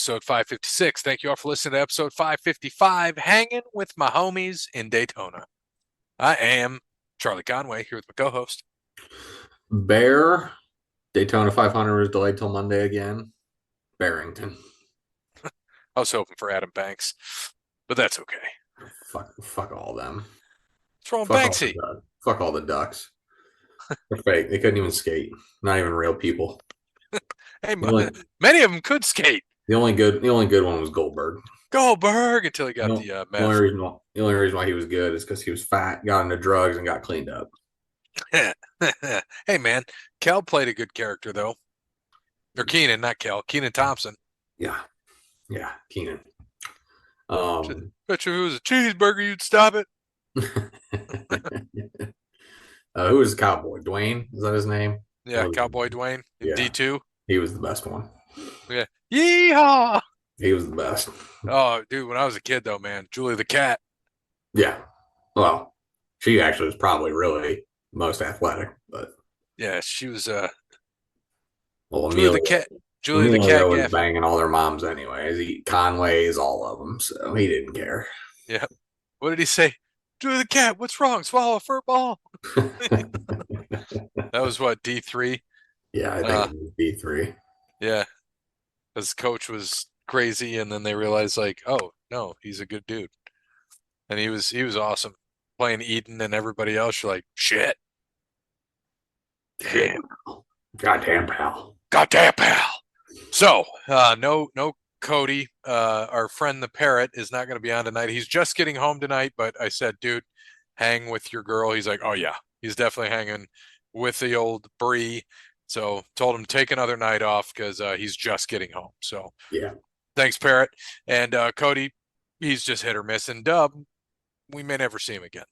episode 556. Thank you all for listening to episode 555, Hanging with My Homies in Daytona. I am Charlie Conway here with my co-host. Bear, Daytona 500 was delayed till Monday again. Barrington. I was hoping for Adam Banks, but that's okay. Fuck all of them. What's wrong with Fuck all the Banksy? ducks. Fuck all the ducks. They're fake. They couldn't even skate. Not even real people. Hey, The only, many of them could skate. the only good one was Goldberg. Goldberg until he got The, the the only meth. reason why, the only reason why he was good is because he was fat, got into drugs, and got cleaned up. Hey, man, Kel played a good character, though. Or Keenan, not Kel. Keenan Thompson. Yeah, yeah, Keenan. Bet you if it was a cheeseburger, you'd stop it. Who was the cowboy? Dwayne? Is that his name? Yeah, Cowboy Dwayne in Yeah, D2. he was the best one. Yeah. Yeehaw! He was the best. Oh, dude, when I was a kid, though, man, Julie the cat. Yeah. Well, she actually was probably really most athletic, but Yeah, she was well, Julie the Emilio, cat. Julie the cat Emilio was Gaffney. banging all their moms anyways. He Conway's all of them, so he didn't care. Yeah. What did he say? Julie the cat, what's wrong? Swallow a fur ball. That was what, D3? Yeah, I think Uh it was B3. yeah. His coach was crazy, and then they realized like, oh no, he's a good dude. And he was awesome. Playing Eden and everybody else, you're like, shit. Shit. Damn. Goddamn pal. Goddamn pal. So, no Cody, our friend the parrot is not going to be on tonight. He's just getting home tonight, but I said, dude, hang with your girl. He's like, oh yeah, he's definitely hanging with the old Bree. So told him to take another night off because he's just getting home. So Yeah. thanks, parrot. And Cody, he's just hit or miss. And Dub, we may never see him again.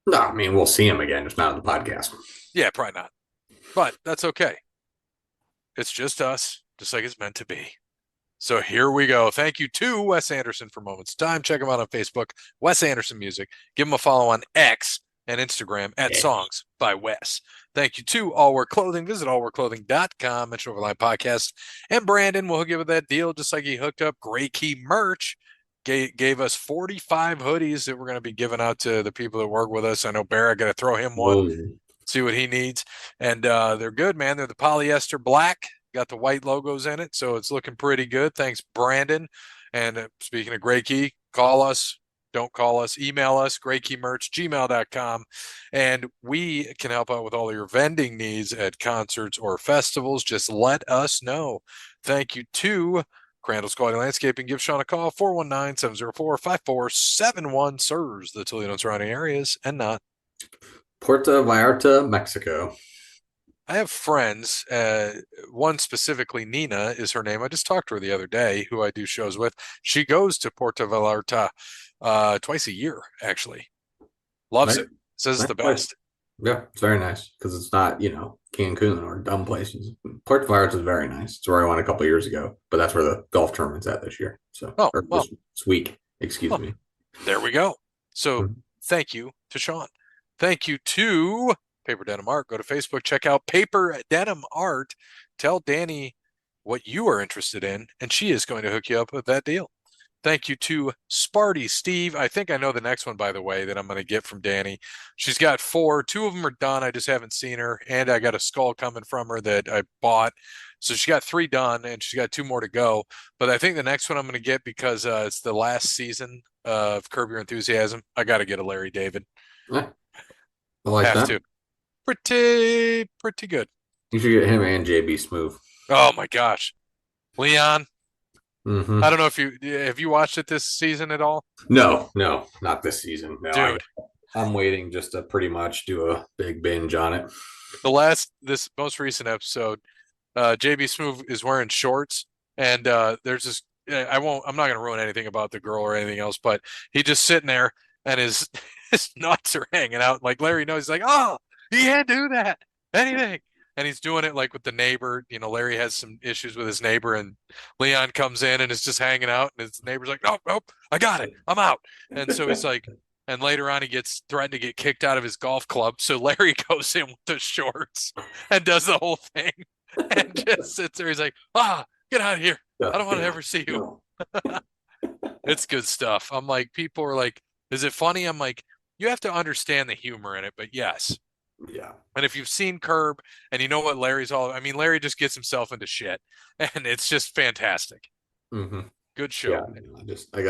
No, I mean we'll see him again, just not on the podcast. Yeah, probably not. But that's okay. It's just us, just like it's meant to be. So here we go. Thank you to Wes Anderson for Moments Time. Check him out on Facebook, Wes Anderson Music. Give him a follow on X and Instagram at Songs by Wes. Thank you to All Wear Clothing. Visit allwearclothing.com. Mention Overline Podcast. And Brandon will hook you with that deal just like he hooked up Gray Key merch. Gave us 45 hoodies that we're going to be giving out to the people that work with us. I know Barrett got to throw him one, see what he needs. And they're good, man. They're the polyester black. Got the white logos in it, so it's looking pretty good. Thanks, Brandon. And speaking of Gray Key, call us. Don't call us. Email us, graykeymerch@gmail.com. And we can help out with all your vending needs at concerts or festivals. Just let us know. Thank you to Crandall's Quality Landscaping. Give Sean a call, 419-704-5471. Serves the Toledo and surrounding areas and not. Puerto Vallarta, Mexico. I have friends, one specifically, Nina is her name. I just talked to her the other day, who I do shows with. She goes to Puerto Vallarta twice a year, actually. Loves it. Says it's the best. Yeah, it's very nice because it's not, Cancun or dumb places. Puerto Vallarta is very nice. It's where I went a couple of years ago, but that's where the golf tournament's at this year. So, this week, excuse me. There we go. So, Thank you to Sean. Thank you to Paper Denim Art. Go to Facebook, check out Paper Denim Art. Tell Danny what you are interested in, and she is going to hook you up with that deal. Thank you to Sparty Steve. I think I know the next one, by the way, that I'm going to get from Danny. She's got 4. 2 of them are done. I just haven't seen her. And I got a skull coming from her that I bought. So she got 3 done, and she's got 2 more to go. But I think the next one I'm going to get, because it's the last season of Curb Your Enthusiasm, I got to get a Larry David. Yeah. I like Have that. to. Pretty good. You should get him and JB Smoove. Oh, my gosh. Leon. Mm-hmm. I don't know if have you watched it this season at all? No, not this season. No, dude. I'm waiting just to pretty much do a big binge on it. This most recent episode, JB Smoove is wearing shorts, and there's this. I'm not going to ruin anything about the girl or anything else, but he just sitting there and his nuts are hanging out. Like Larry knows, he's like, oh, he can't do that. Anything. And he's doing it like with the neighbor. Larry has some issues with his neighbor, and Leon comes in and is just hanging out, and his neighbor's like, nope, I got it. I'm out. And so he's like, and later on he gets threatened to get kicked out of his golf club. So Larry goes in with the shorts and does the whole thing and just sits there. He's like, get out of here. I don't want to Yeah, ever see you. no, It's good stuff. I'm like, people are like, is it funny? I'm like, you have to understand the humor in it, but yes. yeah. And if you've seen Curb and you know what Larry's all, I mean, Larry just gets himself into shit, and it's just fantastic. Hmm. Good Yeah, show. I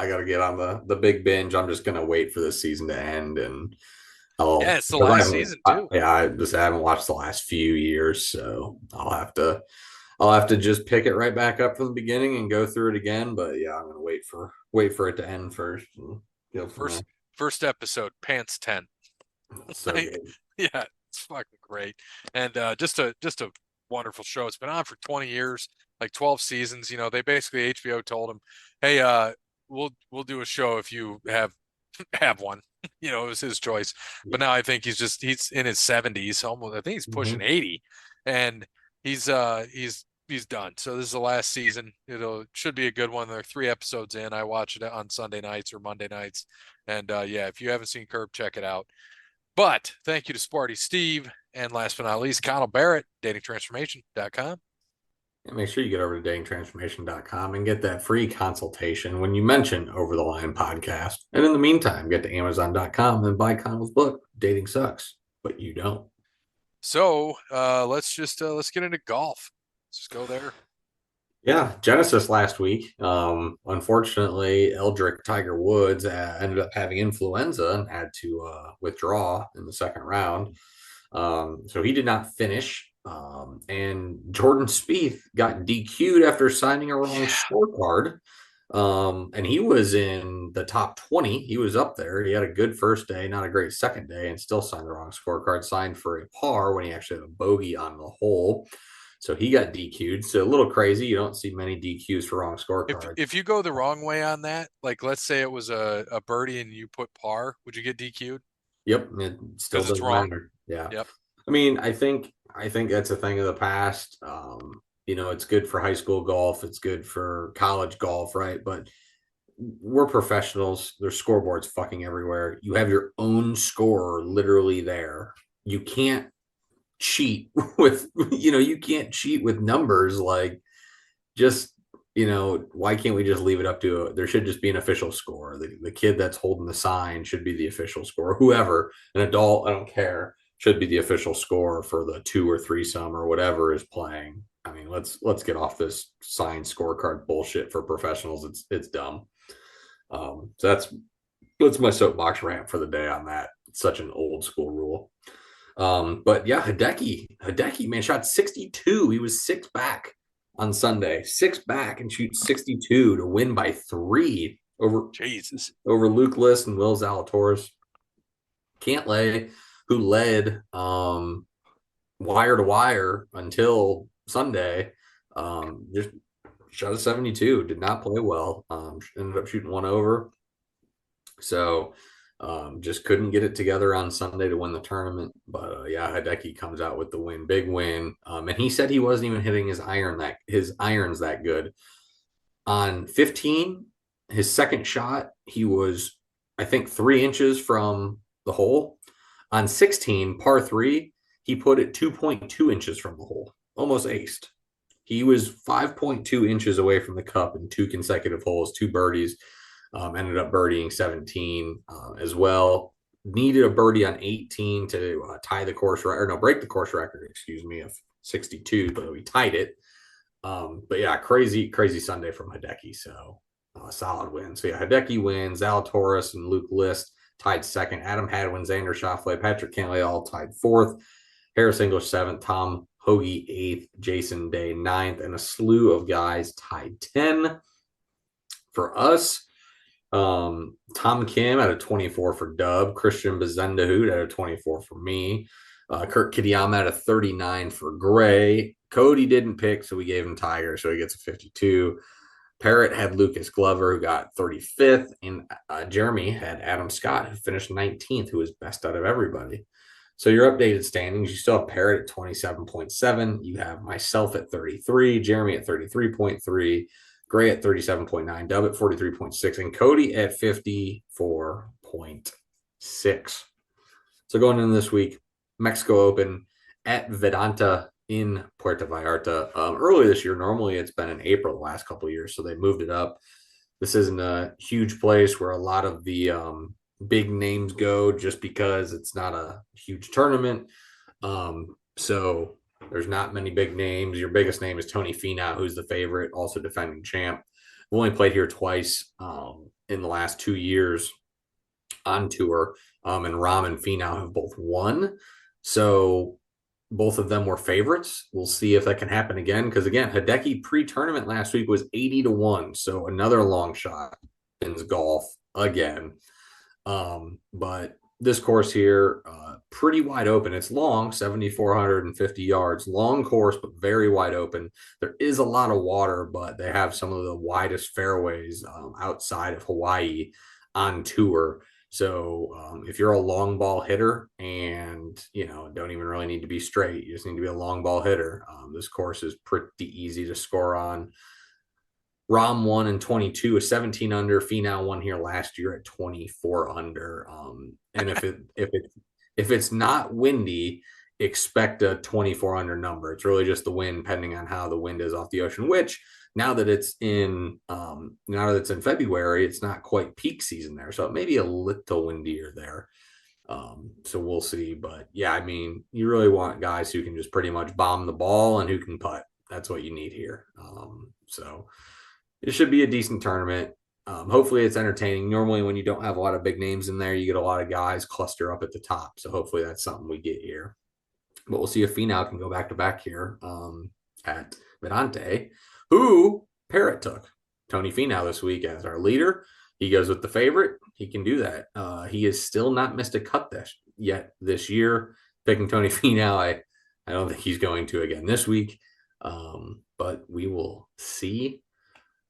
gotta get on the big binge. I'm just gonna wait for this season to end, and Yeah, I'll it's the because I last haven't season too. yeah, I haven't watched the last few years, so I'll have to just pick it right back up from the beginning and go through it again. But yeah, I'm gonna wait for it to end first and go from there. First episode, Pants 10. So good. Yeah, it's fucking great. And just a wonderful show. It's been on for 20 years, like 12 seasons. You know, they basically HBO told him, "Hey, we'll do a show if you have one." You know, it was his choice. But Yeah. now I think he's in his 70s, almost. I think he's pushing Mm-hmm. 80, and he's done. So this is the last season. Should be a good one. There are 3 episodes in. I watch it on Sunday nights or Monday nights. And yeah, if you haven't seen Curb, check it out. But thank you to Sparty Steve. And last but not least, Connell Barrett, datingtransformation.com. And make sure you get over to datingtransformation.com and get that free consultation when you mention Over the Line podcast. And in the meantime, get to amazon.com and buy Connell's book, Dating Sucks, But You Don't. So let's get into golf. Let's just go there. Yeah, Genesis last week. Unfortunately, Eldrick Tiger Woods ended up having influenza and had to withdraw in the second round. So he did not finish. And Jordan Spieth got DQ'd after signing a wrong Yeah. scorecard. And he was in the top 20. He was up there. He had a good first day, not a great second day, and still signed the wrong scorecard, signed for a par when he actually had a bogey on the hole. So he got DQ'd. So a little crazy. You don't see many DQs for wrong scorecards. If you go the wrong way on that, like let's say it was a birdie and you put par, would you get DQ'd? Yep, it still Because it's doesn't wrong. matter. Yeah. Yep. I mean, I think that's a thing of the past. It's good for high school golf, it's good for college golf, right? But we're professionals. There's scoreboards fucking everywhere. You have your own score literally there. You can't cheat with you can't cheat with numbers like just why can't we just leave it up to there should just be an official score. The kid that's holding the sign should be the official score. Whoever, an adult, I don't care, should be the official score for the two or three some or whatever is playing. I mean, let's get off this signed scorecard bullshit for professionals. It's dumb. So that's my soapbox rant for the day on that. It's such an old school rule. But yeah, Hideki, man, shot 62. He was six back on Sunday, six back and shoot 62 to win by 3 Jesus. over Luke List and Will Zalatoris. Cantlay, who led wire to wire until Sunday, just shot a 72, did not play well. Ended up shooting one over. So just couldn't get it together on Sunday to win the tournament. But yeah, Hideki comes out with the win, big win. And he said he wasn't even hitting his irons that good. On 15, his second shot, he was, I think, 3 inches from the hole. On 16, par 3, he put it 2.2 inches from the hole, almost aced. He was 5.2 inches away from the cup in 2 consecutive holes, 2 birdies. Ended up birdieing 17 as well. Needed a birdie on 18 to tie the course record, or no, break the course record, excuse me, of 62, but we tied it. But yeah, crazy Sunday from Hideki. So solid win. So yeah, Hideki wins. Zalatoris and Luke List tied second. Adam Hadwin, Xander Schauffele, Patrick Cantlay all tied fourth. Harris English seventh. Tom Hoge eighth. Jason Day ninth. And a slew of guys tied 10. For us, Tom Kim at a 24 for Dub. Christian Bezendahoot at a 24 for me. Kurt Kitayama at a 39 for Gray. Cody didn't pick, so we gave him Tiger, so he gets a 52. Parrott had Lucas Glover, who got 35th, and Jeremy had Adam Scott, who finished 19th, who was best out of everybody. So your updated standings, you still have Parrott at 27.7. You have myself at 33, Jeremy at 33.3, Gray at 37.9, Dub at 43.6, and Cody at 54.6. So going into this week, Mexico Open at Vedanta in Puerto Vallarta early this year. Normally, it's been in April the last couple of years, so they moved it up. This isn't a huge place where a lot of the big names go, just because it's not a huge tournament. So there's not many big names. Your biggest name is Tony Finau, who's the favorite, also defending champ. I've only played here twice in the last 2 years on tour, and Rom and Finau have both won. So both of them were favorites. We'll see if that can happen again. Because again, Hideki pre-tournament last week was 80-1. So another long shot in golf again. But this course here, pretty wide open. It's long, 7,450 yards, long course, but very wide open. There is a lot of water, but they have some of the widest fairways outside of Hawaii on tour. So if you're a long ball hitter and, don't even really need to be straight, you just need to be a long ball hitter. This course is pretty easy to score on. Rom won in 22, a 17 under. Finau won here last year at 24 under. And if it's not windy, expect a 24 under number. It's really just the wind, depending on how the wind is off the ocean. Which now that it's in February, it's not quite peak season there, so it may be a little windier there. So we'll see. But yeah, I mean, you really want guys who can just pretty much bomb the ball and who can putt. That's what you need here. So it should be a decent tournament. Hopefully it's entertaining. Normally when you don't have a lot of big names in there, you get a lot of guys cluster up at the top. So hopefully that's something we get here. But we'll see if Finau can go back to back here at Medante, who Parrot took. Tony Finau this week as our leader. He goes with the favorite. He can do that. He has still not missed a cut this year. Picking Tony Finau, I don't think he's going to again this week. But we will see.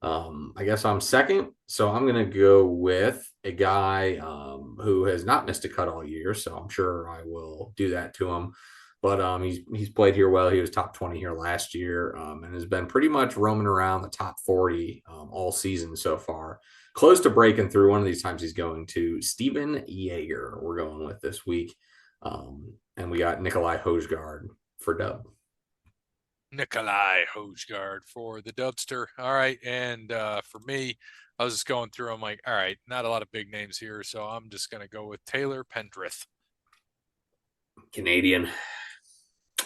I guess I'm second, so I'm going to go with a guy who has not missed a cut all year, so I'm sure I will do that to him. But he's played here well. He was top 20 here last year, and has been pretty much roaming around the top 40 all season so far. Close to breaking through. One of these times he's going to. Steven Jaeger we're going with this week. And we got Nikolai Hojgaard for dub. Nikolai Hojgaard for the Dubster. All right. And for me, I was just going through. I'm like, all right, not a lot of big names here. So I'm just going to go with Taylor Pendrith. Canadian.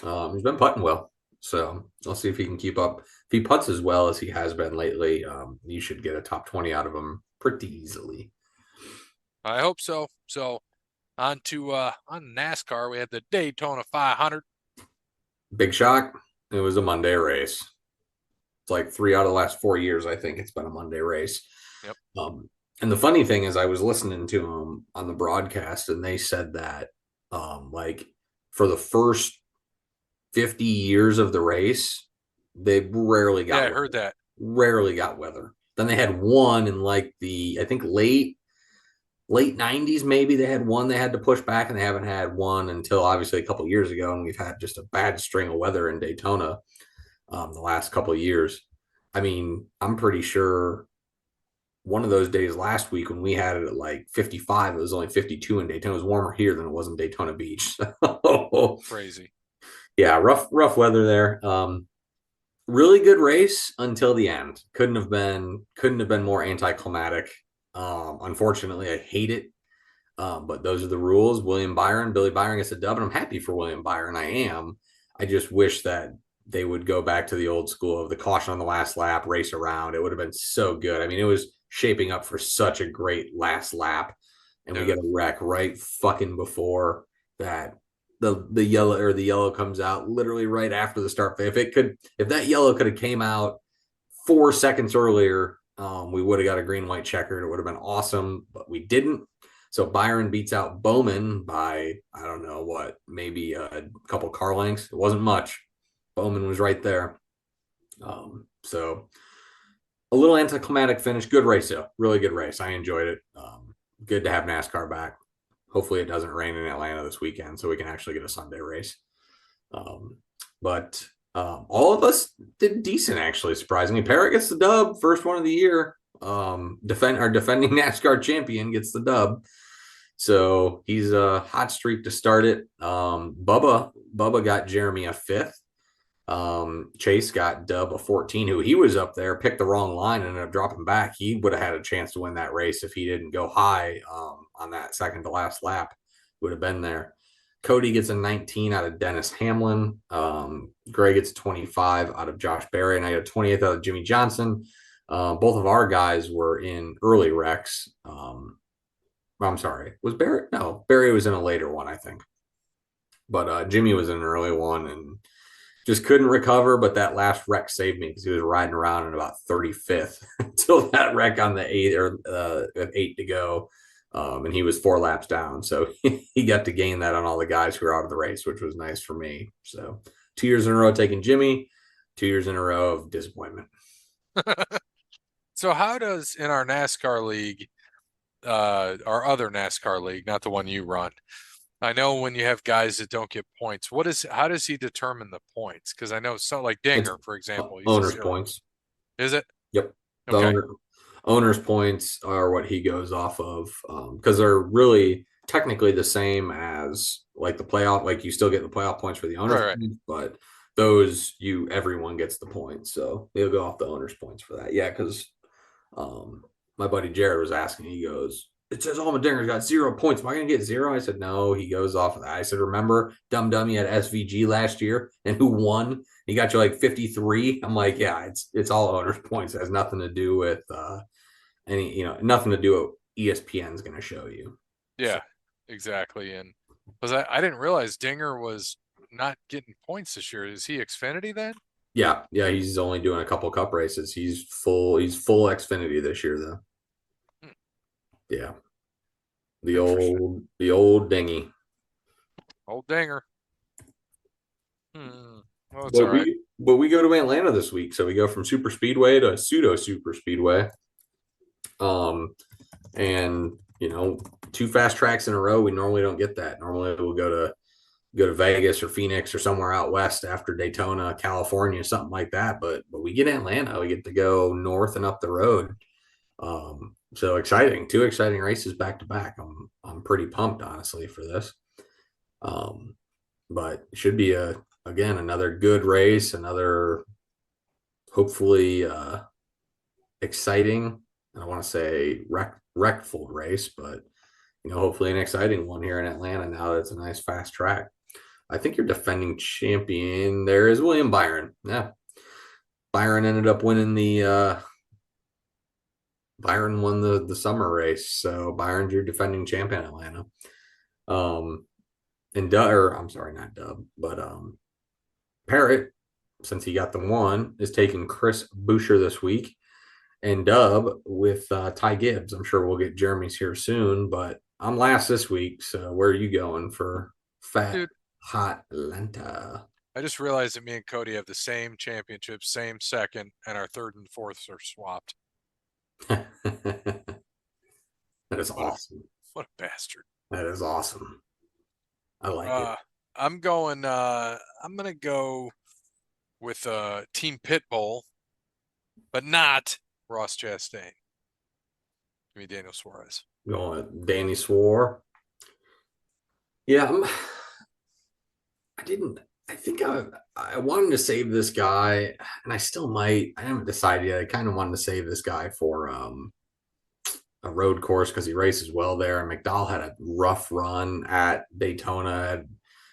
He's been putting well. So I'll see if he can keep up. If he putts as well as he has been lately, you should get a top 20 out of him pretty easily. I hope so. So on NASCAR, we had the Daytona 500. Big shock. It was a Monday race. It's like 3 out of the last 4 years, I think it's been a Monday race. Yep. And the funny thing is I was listening to them on the broadcast, and they said that like for the first 50 years of the race, they rarely got I heard that. Rarely got weather. Then they had one in like I think late 90s, maybe they had one they had to push back, and they haven't had one until obviously a couple of years ago. And we've had just a bad string of weather in Daytona the last couple of years. I mean, I'm pretty sure one of those days last week when we had it at like 55, it was only 52 in Daytona. It was warmer here than it was in Daytona Beach. Crazy. Yeah, rough weather there. Really good race until the end. Couldn't have been more anticlimactic. Unfortunately, I hate it. But those are the rules. Billy Byron gets a dub, and I'm happy for William Byron. I am. I just wish that they would go back to the old school of the caution on the last lap, race around. It would have been so good. I mean, it was shaping up for such a great last lap, and we get a wreck right fucking before that. The yellow comes out literally right after the start. If that yellow could have came out 4 seconds earlier, we would have got a green white checkered. It would have been awesome, but we didn't. So Byron beats out Bowman by, I don't know what, maybe a couple car lengths. It wasn't much. Bowman was right there. So a little anticlimactic finish. Good race, though. Really good race. I enjoyed it. Good to have NASCAR back. Hopefully it doesn't rain in Atlanta this weekend so we can actually get a Sunday race. But all of us did decent, actually, surprisingly. Parrot gets the dub, first one of the year. Our defending NASCAR champion gets the dub. So he's a hot streak to start it. Bubba got Jeremy a fifth. Chase got Dub a 14, who he was up there, picked the wrong line, and ended up dropping back. He would have had a chance to win that race if he didn't go high on that second to last lap. Would have been there. Cody gets a 19 out of Dennis Hamlin. Gray gets a 25 out of Josh Berry, and I got a 28th out of Jimmy Johnson. Both of our guys were in early wrecks. I'm sorry, was Barry? No, Barry was in a later one, I think. But Jimmy was in an early one and just couldn't recover. But that last wreck saved me because he was riding around in about 35th until that wreck on the eight or eight to go. And he was 4 laps down. So he got to gain that on all the guys who were out of the race, which was nice for me. So 2 years in a row taking Jimmy, 2 years in a row of disappointment. So how does in our NASCAR league, our other NASCAR league, not the one you run, I know when you have guys that don't get points, how does he determine the points? Because I know so like It's Dinger, for example, he's a owner's zero. points. Is it? Yep. The Okay. owner's points are what he goes off of because they're really technically the same as like the playoff. Like you still get the playoff points for the owner's Right, right. points, but those everyone gets the points. So they'll go off the owner's points for that. Yeah, because um, my buddy Jared was asking. He goes, "It says Allmendinger's got 0 points. Am I going to get zero?" I said, "No." He goes off of that. I said, "Remember, Dum Dum, you had SVG last year, and who won? He got you like 53." I'm like, "Yeah, it's all owners' points. It has nothing to do with nothing to do with ESPN's going to show you." So Yeah, exactly. And because I didn't realize Dinger was not getting points this year. Is he Xfinity then? yeah, he's only doing a couple cup races. He's full Xfinity this year though. Hmm, Yeah, the interesting. old dinghy. Old Dinger. Hmm. Well, it's all But right. we go to Atlanta this week, so we go from super speedway to pseudo super speedway. Um, and two fast tracks in a row. We normally don't get that. Normally we'll go to Vegas or Phoenix or somewhere out west after Daytona, California, something like that. But we get Atlanta. We get to go north and up the road. So exciting! Two exciting races back to back. I'm pretty pumped honestly for this. Um, but it should be again another good race, another hopefully exciting. I don't want to say wreckful race, but hopefully an exciting one here in Atlanta. Now that it's a nice fast track. I think your defending champion there is William Byron. Yeah, Byron ended up winning the Byron won the summer race, so Byron's your defending champion, Atlanta. Um, and or I'm sorry, not Dub, but Parrott, since he got the one, is taking Chris Boucher this week, and Dub with Ty Gibbs. I'm sure we'll get Jeremy's here soon, but I'm last this week. So where are you going for Fat Dude, Hot Atlanta? I just realized that me and Cody have the same championship, same second, and our third and fourths are swapped. That is What a awesome. what a bastard. That is awesome. I like it. Uh I'm gonna go with Team Pitbull, but not Ross Chastain. Give me Daniel Suarez. Going with Danny Swore. Yeah, I didn't. I think I wanted to save this guy, and I still might. I haven't decided yet. I kind of wanted to save this guy for a road course because he races well there. And McDowell had a rough run at Daytona, had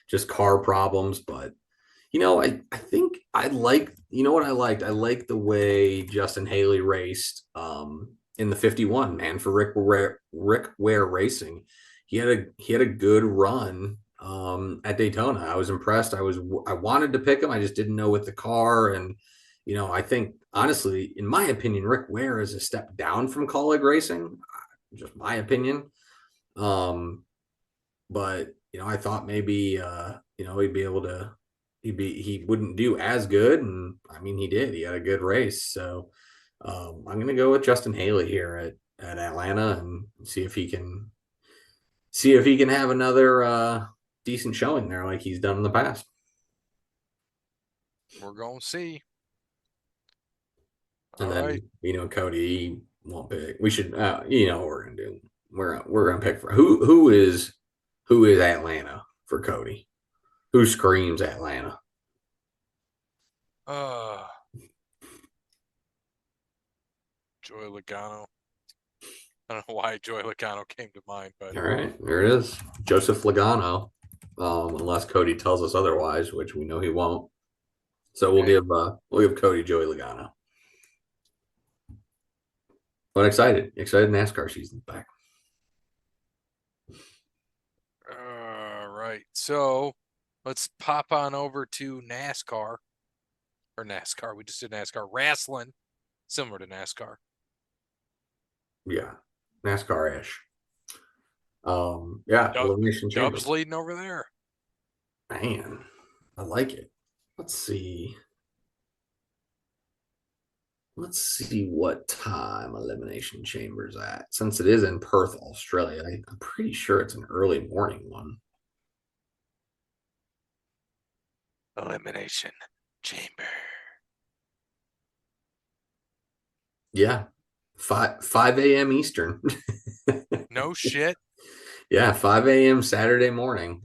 just car problems. But I think I like what I liked. I liked the way Justin Haley raced in the 51, man, for Rick Ware Racing. He had a good run at Daytona. I was impressed. I wanted to pick him. I just didn't know with the car. And I think honestly, in my opinion, Rick Ware is a step down from Colleague Racing. Just my opinion. Um, but I thought maybe he'd be able to he wouldn't do as good, and I mean he did. He had a good race. So I'm gonna go with Justin Haley here at Atlanta and see if he can have another decent showing there like he's done in the past. We're gonna see. And All right. then Cody won't pick. We should what we're gonna do. We're gonna pick for who is Atlanta for Cody. Who screams Atlanta? Uh, Joey Logano. I don't know why Joey Logano came to mind, but All right, there it is. Joseph Logano. Unless Cody tells us otherwise, which we know he won't. So hey, we'll give Cody Joey Logano. But excited NASCAR season's back. all right. So let's pop on over to NASCAR or NASCAR. We just did NASCAR wrestling, similar to NASCAR. Yeah, NASCAR ish. Yeah, Dub, Elimination Chamber. Dubs leading over there. Man, I like it. Let's see. Let's see what time Elimination Chamber's at. Since it is in Perth, Australia, I'm pretty sure it's an early morning one. Elimination Chamber. Yeah, 5 a.m. Eastern. No shit. Yeah, 5 a.m. Saturday morning.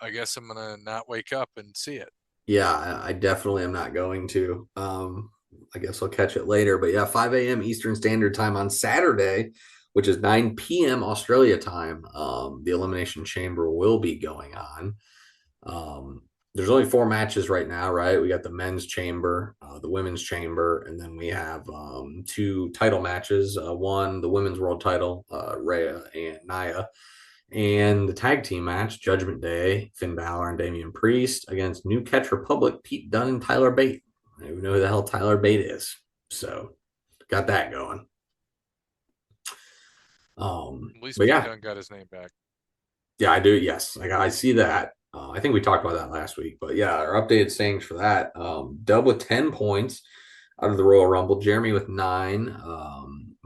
I guess I'm gonna not wake up and see it. Yeah, I definitely am not going to. I guess I'll catch it later. But yeah, 5 a.m. Eastern Standard Time on Saturday, which is 9 p.m. Australia time. The Elimination Chamber will be going on. Um, there's only 4 matches right now, right? We got the men's chamber, the women's chamber, and then we have 2 title matches. One, the women's world title, Rhea and Nia, and the tag team match, Judgment Day, Finn Balor and Damian Priest against New Catch Republic, Pete Dunne and Tyler Bate. I don't even know who the hell Tyler Bate is. So got that going. At least But Pete yeah, Dunne got his name back. yeah, I do. Yes, I see that. I think we talked about that last week, but yeah, our updated sayings for that. Dub with 10 points out of the Royal Rumble. Jeremy with 9.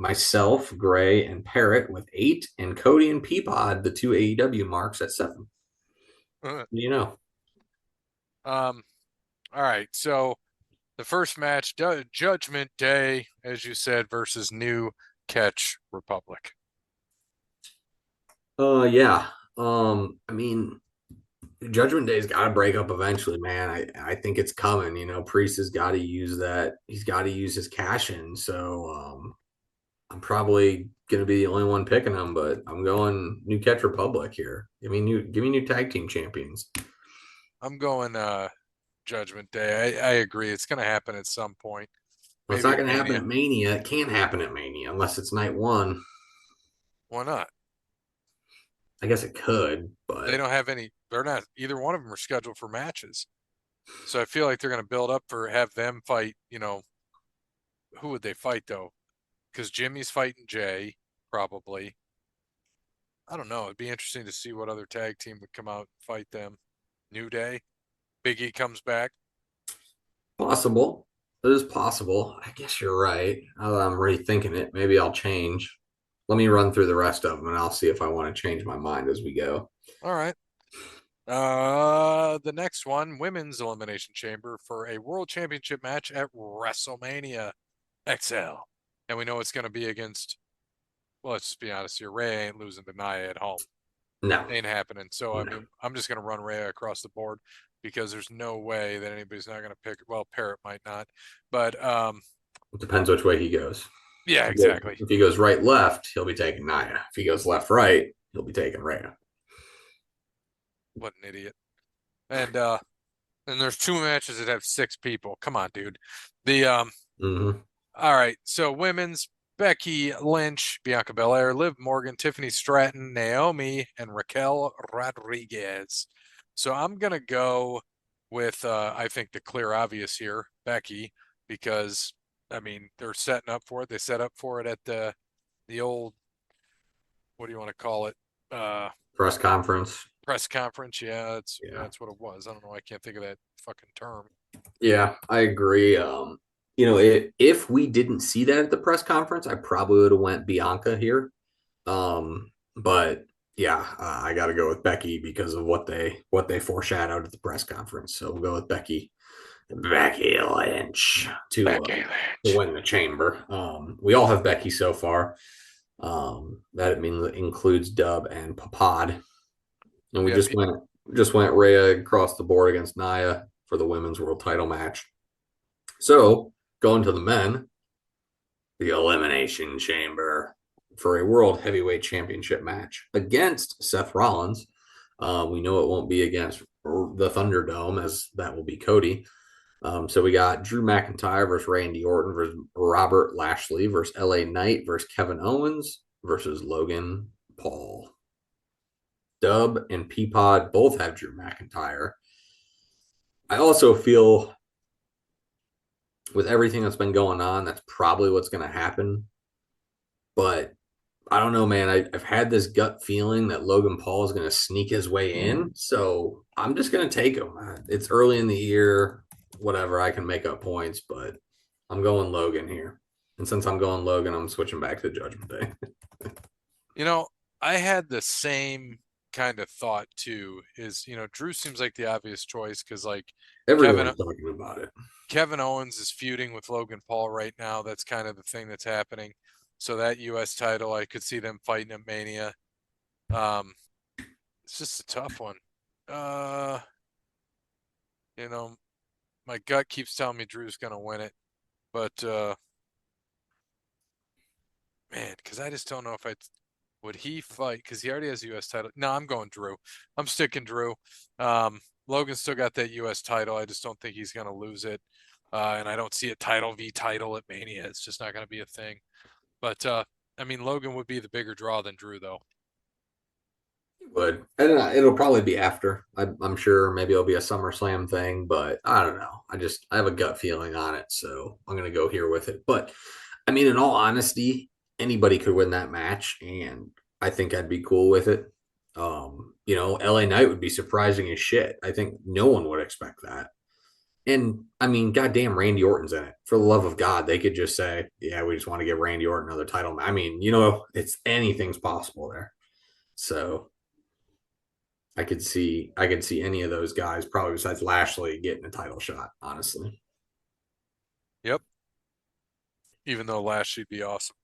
Myself, Gray, and Parrot with 8, and Cody and Peapod, the 2 AEW marks at 7. You know, All right. So the first match, Judgment Day, as you said, versus New Catch Republic. yeah. I mean, Judgment Day's got to break up eventually, man. I think it's coming. You know, Priest has got to use that. He's got to use his cash in. So, I'm probably gonna be the only one picking them, but I'm going New Catch Republic here. Give me new tag team champions. I'm going Judgment Day. I agree. It's going to happen at some point. Well, it's Maybe not at gonna happen Mania. at Mania. It can't happen at Mania unless it's night one. Why not? I guess it could, They but don't have any. They're not. Either one of them are scheduled for matches. So I feel like they're going to build up for have them fight. Who would they fight though? Because Jimmy's fighting Jay probably. I don't know. It'd be interesting to see what other tag team would come out and fight them. New Day. Big E comes back. possible. It is possible. I guess you're right. Now that I'm rethinking it, maybe I'll change. Let me run through the rest of them and I'll see if I want to change my mind as we go. All right. The next one, women's elimination chamber for a world championship match at WrestleMania XL. And we know it's going to be against, well, let's just be honest here. Ray ain't losing to Nia at home. No, Ain't happening. So, I no. mean, I'm just going to run Ray across the board because there's no way that anybody's not going to pick, well, Parrot might not. But, It depends which way he goes. yeah, exactly. If he goes right left, he'll be taking Naya. If he goes left right, he'll be taking Rhea. What an idiot. And, and there's 2 matches that have 6 people. Come on, dude. The, Mm-hmm. All right. So women's Becky Lynch, Bianca Belair, Liv Morgan, Tiffany Stratton, Naomi, and Raquel Rodriguez. So I'm gonna go with I think the clear obvious here, Becky, because I mean they're setting up for it. They set up for it at the old, what do you want to call it? Uh Press conference. Press conference. Yeah, Yeah. that's what it was. I don't know. I can't think of that fucking term. Yeah, I agree. If we didn't see that at the press conference, I probably would have went Bianca here. But yeah, I got to go with Becky because of what they foreshadowed at the press conference. So we'll go with Becky Lynch Becky to Lynch. win the chamber. We all have Becky so far. That means includes Dub and Papad, and we Yep. just went Rhea across the board against Nia. for the women's world title match. So going to the men, the Elimination Chamber for a World Heavyweight Championship match against Seth Rollins. We know it won't be against the Thunderdome, as that will be Cody. So we got Drew McIntyre versus Randy Orton versus Robert Lashley versus LA Knight versus Kevin Owens versus Logan Paul. Dub and Peapod both have Drew McIntyre. I also feel with everything that's been going on, that's probably what's going to happen. But I don't know, man. I've had this gut feeling that Logan Paul is going to sneak his way in. So I'm just going to take him. It's early in the year, whatever. I can make up points, but I'm going Logan here. And since I'm going Logan, I'm switching back to Judgment Day. You know, I had the same kind of thought too. Drew seems like the obvious choice because like Kevin Everyone's talking about it. Kevin Owens is feuding with Logan Paul right now. That's kind of the thing that's happening. So that U.S. title, I could see them fighting at Mania. It's just a tough one. Uh, you know, my gut keeps telling me Drew's gonna win it, but man, because I just don't know if would he fight because he already has a U.S. title. No, I'm going Drew. I'm sticking Drew. Logan's still got that U.S. title. I just don't think he's gonna lose it, and I don't see a title v title at Mania. It's just not gonna be a thing. But I mean, Logan would be the bigger draw than Drew, though. Would and it'll probably be after. I'm sure maybe it'll be a SummerSlam thing, but I don't know. I have a gut feeling on it, so I'm gonna go here with it. But I mean, in all honesty, anybody could win that match, and I think I'd be cool with it. LA Knight would be surprising as shit. I think no one would expect that. And I mean, goddamn, Randy Orton's in it. For the love of God, they could just say, "Yeah, we just want to give Randy Orton another title." I mean, it's anything's possible there. So I could see any of those guys, probably besides Lashley, getting a title shot, honestly. Yep. Even though Lashley'd be awesome.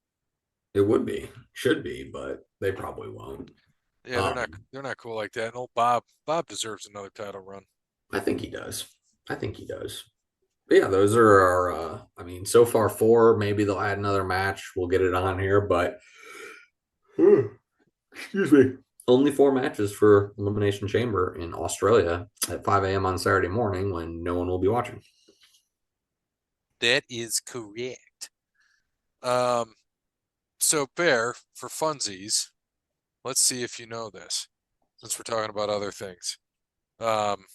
It would be, should be, but they probably won't. Yeah, they're not Um, they're not cool like that. And old Bob deserves another title run. I think he does. I think he does. But yeah, those are our I mean, so far four. Maybe they'll add another match. We'll get it on here, but excuse me. Only four matches for Elimination Chamber in Australia at 5 a.m. on Saturday morning when no one will be watching. That is correct. Um, so Bear, for funsies, let's see if you know this, since we're talking about other things. Um,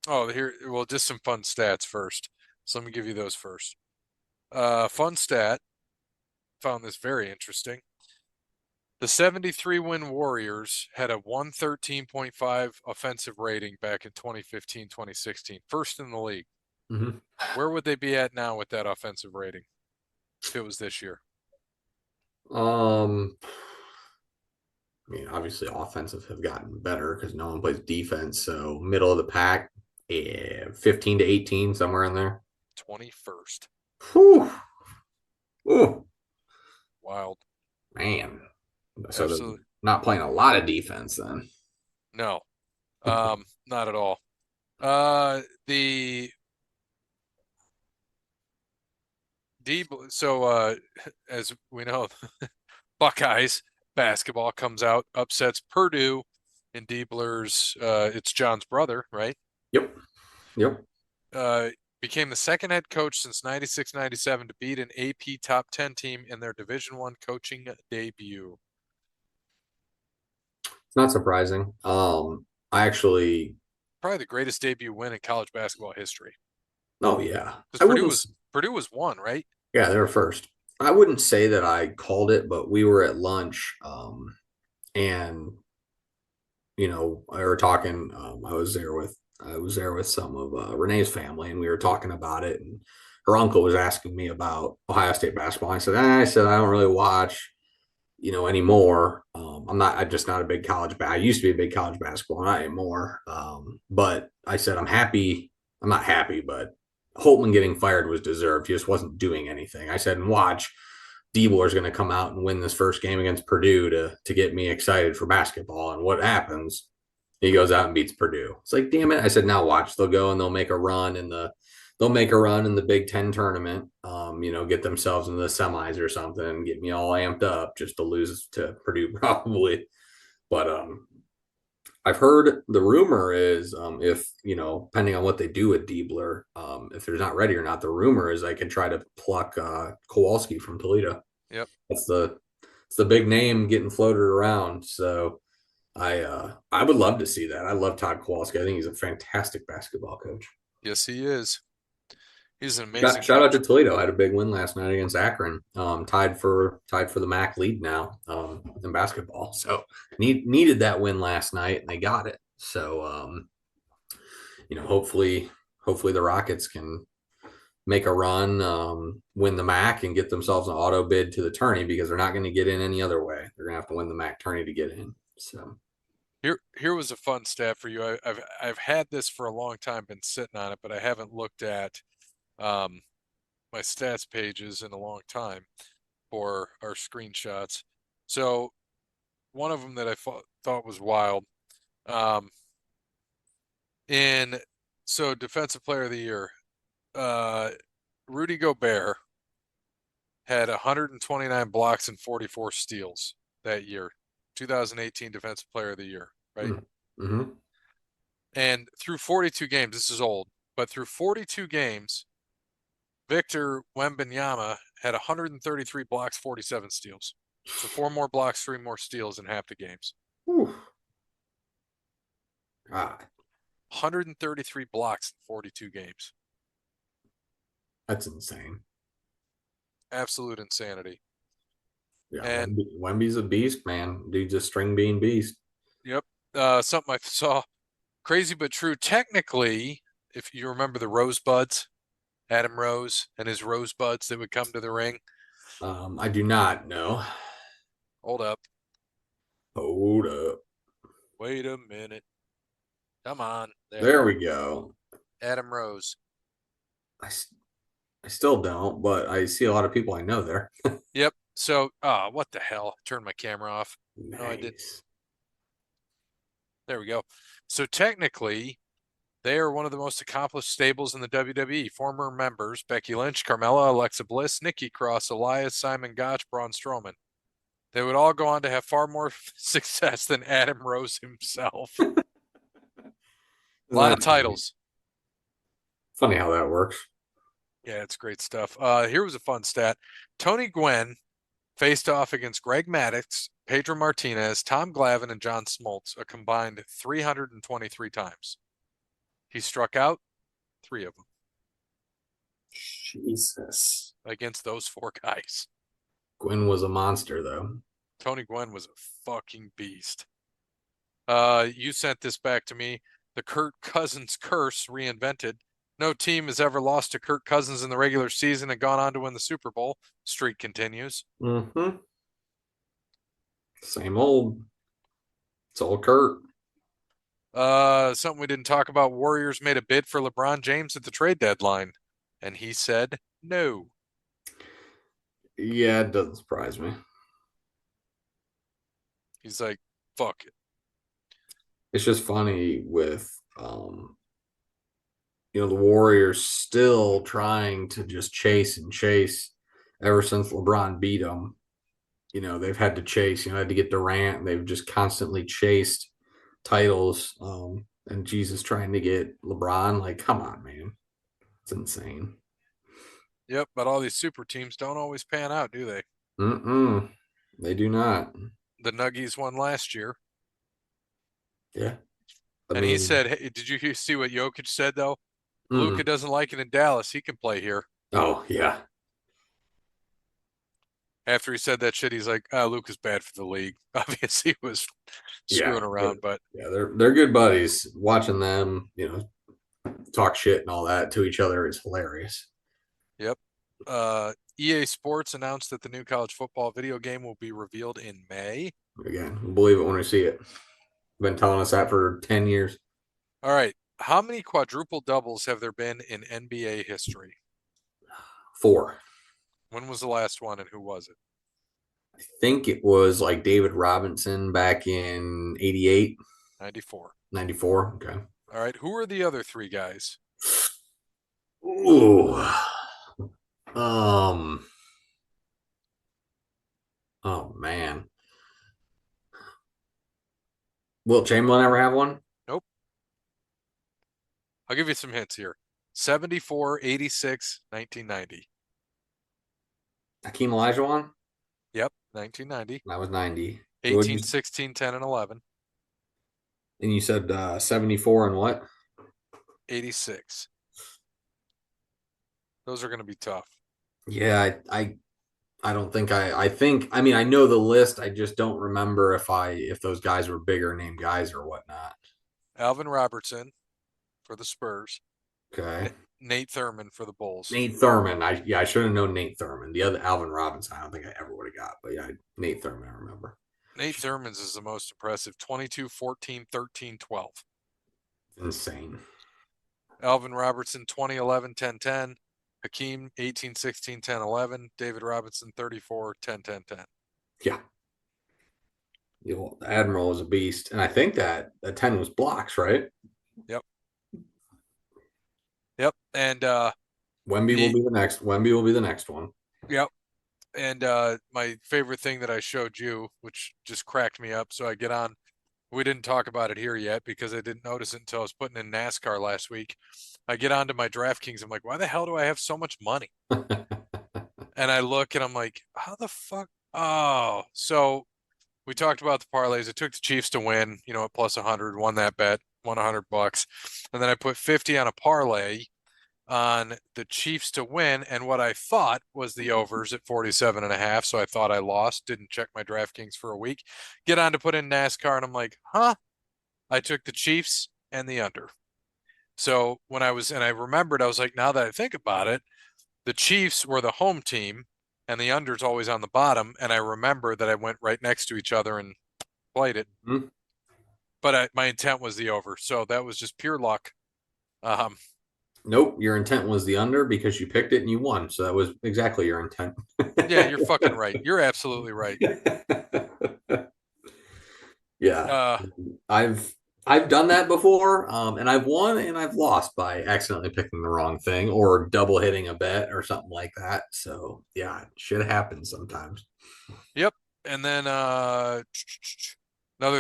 well, just some fun stats first. So let me give you those first. Fun stat, found this very interesting. The 73 win Warriors had a 113.5 offensive rating back in 2015, 2016, first in the league. Mm-hmm. Where would they be at now with that offensive rating if it was this year? Um, I mean, obviously, offensive have gotten better because no one plays defense. So, middle of the pack, 15 to 18, somewhere in there. 21st. Whew. Ooh, Wild. man. So, they're Absolutely. not playing a lot of defense then. No. Not at all. The D so as we know, Buckeyes basketball comes out, upsets Purdue in Diebler's it's John's brother, right? Yep. Yep. Uh became the second head coach since 96-97 to beat an AP top 10 team in their Division 1 coaching debut. It's not surprising. I actually, Probably the greatest debut win in college basketball history. oh, yeah. Because I wouldn't, Purdue was one, right? yeah, they were first. I wouldn't say that I called it, but we were at lunch. And I were talking. I was there with some of Renee's family, and we were talking about it. And her uncle was asking me about Ohio State basketball. I said I don't really watch, anymore. I'm just not a big I used to be a big college basketball, not anymore. But I said I'm happy. I'm not happy, but Holtman getting fired was deserved. He just wasn't doing anything. I said, and watch. Diebler is going to come out and win this first game against Purdue to get me excited for basketball. And what happens? He goes out and beats Purdue. It's like, damn it. I said, now watch. They'll go and they'll make a run in the Big Ten tournament. Get themselves into the semis or something and get me all amped up just to lose to Purdue probably. But I've heard the rumor is if depending on what they do with Diebler, if they're not ready or not, the rumor is I could try to pluck Kowalski from Toledo. Yep. That's the it's the big name getting floated around. So I would love to see that. I love Todd Kowalski. I think he's a fantastic basketball coach. Yes, he is. He's an amazing Shout out to coach. Toledo. I had a big win last night against Akron. Tied for the MAC lead now in basketball. So needed that win last night and they got it. So hopefully the Rockets can make a run, win the MAC, and get themselves an auto bid to the tourney because they're not going to get in any other way. They're going to have to win the MAC tourney to get in. So Here was a fun stat for you. I've had this for a long time, been sitting on it, but I haven't looked at um, my stats pages in a long time for our screenshots. So one of them that I thought was wild. Um, in so defensive player of the year, uh, Rudy Gobert had 129 blocks and 44 steals that year. 2018 defensive player of the year, right? mm-hmm. And through 42 games, this is old, but through 42 games, Victor Wembanyama had 133 blocks, 47 steals. So 4 more blocks, 3 more steals in half the games. Whew. God, 133 blocks in 42 games. that's insane. Absolute insanity. Yeah, And Wemby's a beast, man. Dude's a string bean beast. yep, something I saw crazy but true. Technically, if you remember the Rosebuds, Adam Rose and his Rosebuds that would come to the ring. I do not know. Hold up. Hold up. Wait a minute. Come on. There There. we go. Adam Rose. I, I still don't, but I see a lot of people I know there. Yep. So, what the hell? Turn my camera off. No, I didn't. Nice. There we go. So technically, they are one of the most accomplished stables in the WWE. Former members Becky Lynch, Carmella, Alexa Bliss, Nikki Cross, Elias, Simon Gotch, Braun Strowman. They would all go on to have far more success than Adam Rose himself. A Isn't lot of that funny? titles. Funny how that works. Yeah, it's great stuff. Here was a fun stat. Tony Gwynn faced off against Greg Maddux, Pedro Martinez, Tom Glavine, and John Smoltz a combined 323 times. He struck out 3 of them Jesus. against those 4 guys. Gwen was a monster, though. Tony Gwynn was a fucking beast. You sent this back to me. The Kirk Cousins curse reinvented. No team has ever lost to Kirk Cousins in the regular season and gone on to win the Super Bowl. Streak continues. Mm-hmm. Same old. It's old Kurt. Something we didn't talk about. Warriors made a bid for LeBron James at the trade deadline, and he said no. Yeah, it doesn't surprise me. He's like, fuck it. It's just funny with the Warriors still trying to just chase and chase ever since LeBron beat them. They've had to chase, had to get Durant. They've just constantly chased titles. And Jesus trying to get LeBron, like, come on, man. It's insane. Yep, but all these super teams don't always pan out, do they? Mm-mm. They do not. The Nuggies won last year. Yeah. I And he mean, said, hey, did you see what Jokic said, though? Luka mm. doesn't like it in Dallas. He can play here. Oh, yeah. After he said that shit, he's like, Luka's bad for the league. Obviously, he was Yeah. screwing around, but Yeah, they're good buddies. Watching them, talk shit and all that to each other is hilarious. yep. EA Sports announced that the new college football video game will be revealed in May. Again, we'll believe it when we see it. Been telling us that for 10 years. All right. How many quadruple doubles have there been in NBA history? 4. When was the last one and who was it? I think it was like David Robinson back in '88. 94. 94. Okay. All right. Who are the other three guys? Ooh. Um. Oh man. Will Chamberlain ever have one? Nope. I'll give you some hints here. 74, 86, 1990. Hakeem Olajuwon? Yep, 1990. That was 90. What did 18, you, 16, 10, and 11. and you said 74 and what? 86. Those are going to be tough. Yeah, I don't think I think I mean I know the list. I just don't remember if those guys were bigger name guys or whatnot. Alvin Robertson for the Spurs. Okay. Nate Thurman for the Bulls. Nate Thurman. I should have known Nate Thurman. The other Alvin Robinson, I don't think I ever would have got. But yeah, Nate Thurman, I remember. Nate Thurman's is the most impressive. 22, 14, 13, 12. Insane. Alvin Robertson 2011 10 10. Hakeem 18 16 10 11. David Robinson 34 10 10 10. Yeah. The Admiral was a beast. And I think that 10 was blocks, right? Yep. Yep. And Wemby will the be the next. Wemby will be the next one. yep. And my favorite thing that I showed you, which just cracked me up. So I get on. We didn't talk about it here yet because I didn't notice it until I was putting in NASCAR last week. I get onto my DraftKings. I'm like, why the hell do I have so much money? And I look and I'm like, how the fuck? Oh, so we talked about the parlays. I took the Chiefs to win, at plus 100, won that bet, won $100. And then I put 50 on a parlay on the Chiefs to win. And what I thought was the overs at 47 and a half. So I thought I lost, didn't check my DraftKings for a week. Get on to put in NASCAR and I'm like, huh? I took the Chiefs and the under. So and I remembered, I was like, now that I think about it, the Chiefs were the home team and the under's always on the bottom. And I remember that I went right next to each other and played it. Hmm. But my intent was the over. So that was just pure luck. Um, Nope, your intent was the under because you picked it and you won. So that was exactly your intent. yeah, you're fucking right. You're absolutely right. Yeah. Uh, I've I've done that before, and I've won and I've lost by accidentally picking the wrong thing or double hitting a bet or something like that. So yeah, shit happens sometimes. yep. And then another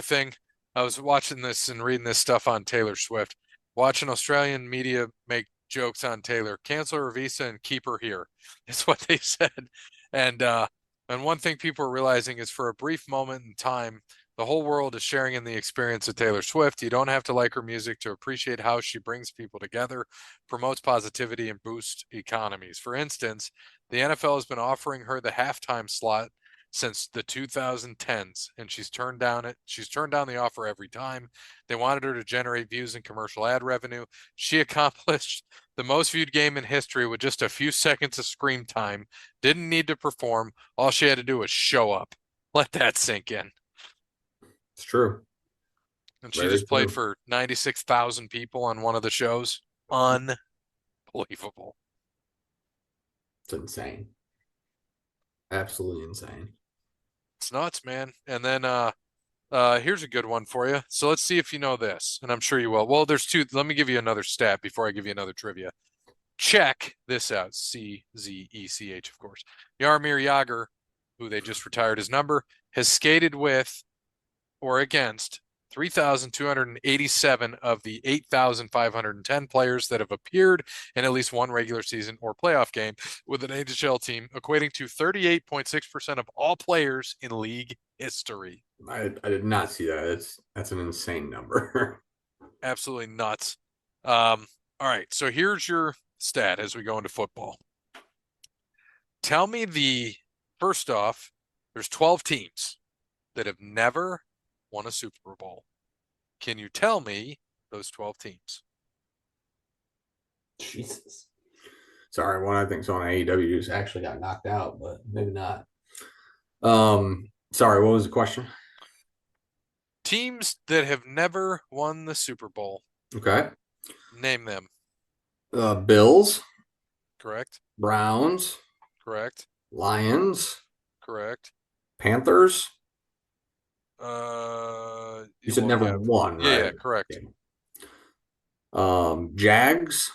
thing, I was watching this and reading this stuff on Taylor Swift. Watching Australian media make jokes on Taylor. Cancel her visa and keep her here. Is what they said. And and one thing people are realizing is for a brief moment in time, the whole world is sharing in the experience of Taylor Swift. You don't have to like her music to appreciate how she brings people together, promotes positivity, and boosts economies. For instance, the NFL has been offering her the halftime slot since the 2010s, and she's turned down the offer every time. They wanted her to generate views and commercial ad revenue. She accomplished the most viewed game in history with just a few seconds of screen time. Didn't need to perform. All she had to do was show up. Let that sink in. It's true. And she Very just played true. for 96,000 people on one of the shows. Unbelievable. It's insane. Absolutely insane. It's nuts, man. And then here's a good one for you. So let's see if you know this, and I'm sure you will. Well, there's two. Let me give you another stat before I give you another trivia. Check this out. CZECH, of course. Jaromir Jagr, who they just retired his number, has skated with or against 3,287 of the 8,510 players that have appeared in at least one regular season or playoff game with an NHL team, equating to 38.6% of all players in league history. I did not see that. That's an insane number. Absolutely nuts. All right, so here's your stat as we go into football. Tell me first off, there's 12 teams that have never won a Super Bowl. Can you tell me those 12 teams? Jesus. Sorry, one I think so on AEW just actually got knocked out, but maybe not. Sorry, what was the question? Teams that have never won the Super Bowl. Okay. Name them. Bills, Correct? Browns, Correct? Lions, Correct? Panthers. You You said won't never have. won, Yeah, right? yeah, correct. Okay. Jags,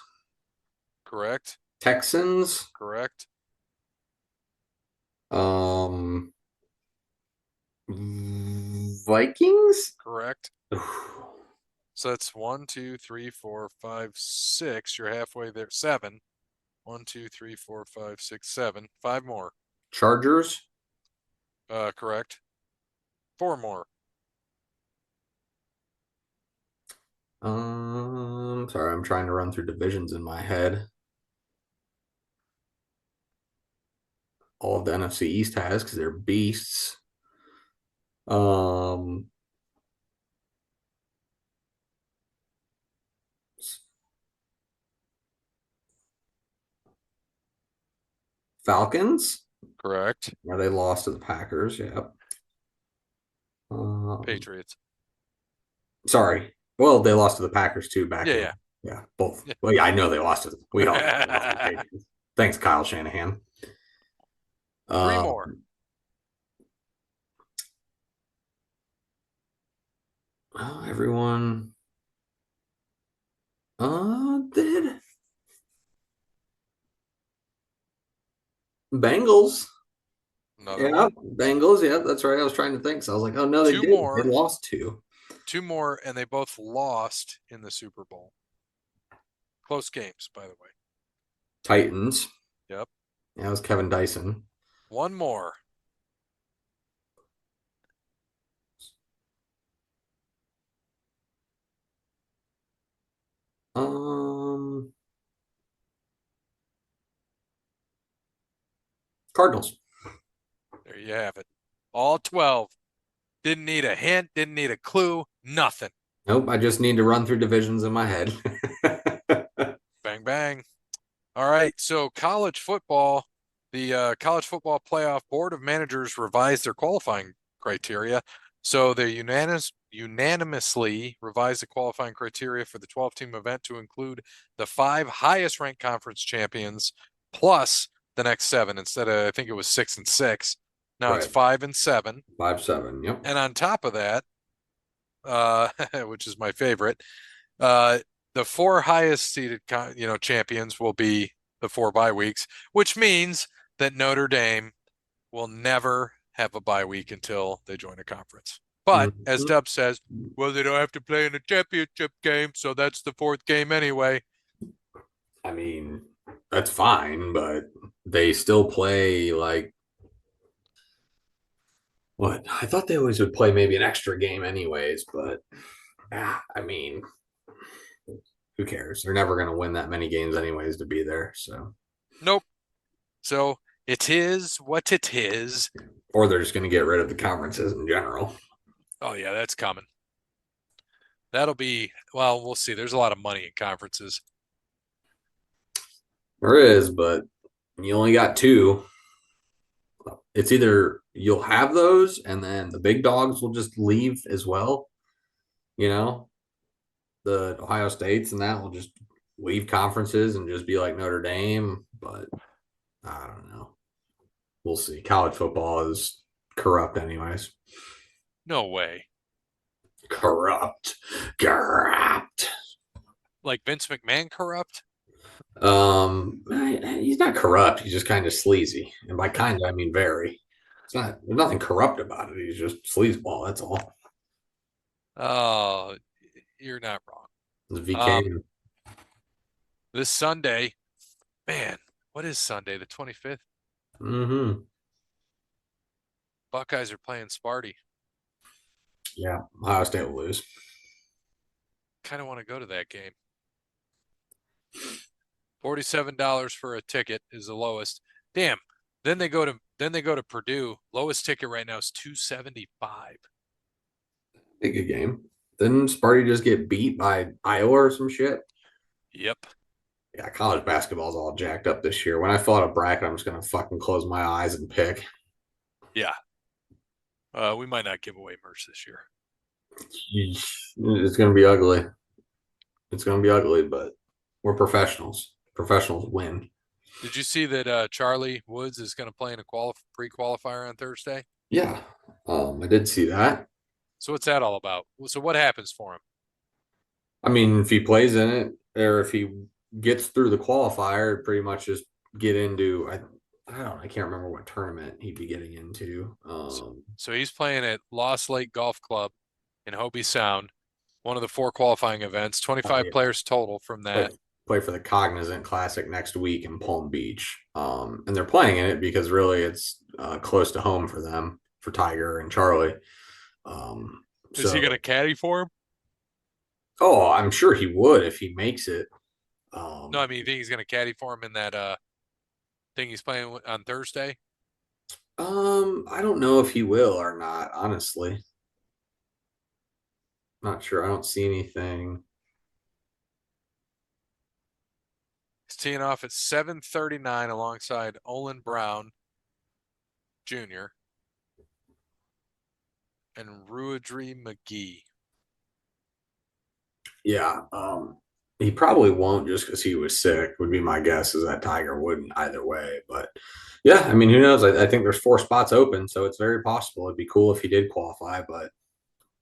Correct. Texans, Correct. um, Vikings. Correct. So that's 1, 2, 3, 4, 5, 6. You're halfway there. 7. 1, 2, 3, 4, 5, 6, 7. 5 more. Chargers. Correct. 4 more. Sorry, I'm trying to run through divisions in my head. All of the NFC East has because they're beasts. Um, Falcons. Correct. Where they lost to the Packers. Yep. Um, Patriots. sorry. Well, they lost to the Packers too back Yeah, in. yeah. Yeah, both. Yeah. Well, yeah, I know they lost to. We all know they lost to the Patriots. Thanks, Kyle Shanahan. 3 Uh, more. everyone. Did Bengals? Another Yeah, one. Bengals. Yeah, that's right. I was trying to think. So I was like, oh no, they Two did. They more. lost two. 2 more, and they both lost in the Super Bowl. Close games, by the way. Titans. Yep. Yeah, it was Kevin Dyson. 1 more. Um, Cardinals. There you have it. All 12. Didn't need a hint, didn't need a clue, nothing. Nope, I just need to run through divisions in my head. Bang, bang. All right. So, college football, the College Football Playoff Board of Managers revised their qualifying criteria. So, they unanimously revised the qualifying criteria for the 12-team event to include the 5 highest ranked conference champions plus the next 7. Instead of, I think it was 6 and 6. Now it's Right. 5 and 7. 5-7. Yep. And on top of that, uh, which is my favorite, uh, the 4 highest seeded champions will be the 4 bye weeks, which means that Notre Dame will never have a bye week until they join a conference. But as Mhm. Dub says, well, they don't have to play in a championship game, so that's the 4th game anyway. I mean, that's fine, but they still play like what? I thought they always would play maybe an extra game anyways, but I mean, who cares? They're never going to win that many games anyways to be there. So, Nope. So it is what it is. or they're just going to get rid of the conferences in general. Oh yeah, that's coming. That'll be, well, we'll see. There's a lot of money in conferences. There is, but you only got two. It's either you'll have those and then the big dogs will just leave as well. You know, the Ohio States and that will just leave conferences and just be like Notre Dame. But I don't know. We'll see. College football is corrupt, anyways. No way. Corrupt. Corrupt. Like Vince McMahon corrupt? He's not corrupt. He's just kind of sleazy, and by kind of I mean very. It's not. There's nothing corrupt about it. He's just sleazeball. That's all. Oh, you're not wrong. It's Um, VK. this Sunday, man, what is Sunday, the 25th? Mm-hmm. Buckeyes are playing Sparty. Yeah, Ohio State will lose. Kind of want to go to that game. $47 for a ticket is the lowest. Damn. Then they go to Purdue. Lowest ticket right now is 275. A good game. Didn't Sparty just get beat by Iowa or some shit? Yep. Yeah, college basketball's all jacked up this year. When I fill out a bracket, I'm just gonna fucking close my eyes and pick. Yeah. We might not give away merch this year. It's gonna be ugly. It's gonna be ugly, but we're professionals. Professionals win. Did you see that Charlie Woods is going to play in a pre-qualifier on Thursday? Yeah. I did see that. So what's that all about? So what happens for him? I mean, if he plays in it, or if he gets through the qualifier, pretty much just get into I don't I can't remember what tournament he'd be getting into. So, so he's playing at Lost Lake Golf Club in Hobe Sound, one of the four qualifying events. Oh 25 yeah, players total from play that. play for the Cognizant Classic next week in Palm Beach. And they're playing in it because really it's close to home for them, for Tiger and Charlie. Um, Is he going so to caddy for him? oh, I'm sure he would if he makes it. No, I Um, mean, you think he's going to caddy for him in that thing he's playing on Thursday? I don't know if he will or not, honestly. Not sure. I don't see anything. He's teeing off at 7:39 alongside Olin Brown Jr. and Ruidry McGee. Yeah. He probably won't just because he was sick, would be my guess, is that Tiger wouldn't either way. But yeah, I mean, who knows? I think there's four spots open, so it's very possible. It'd be cool if he did qualify, but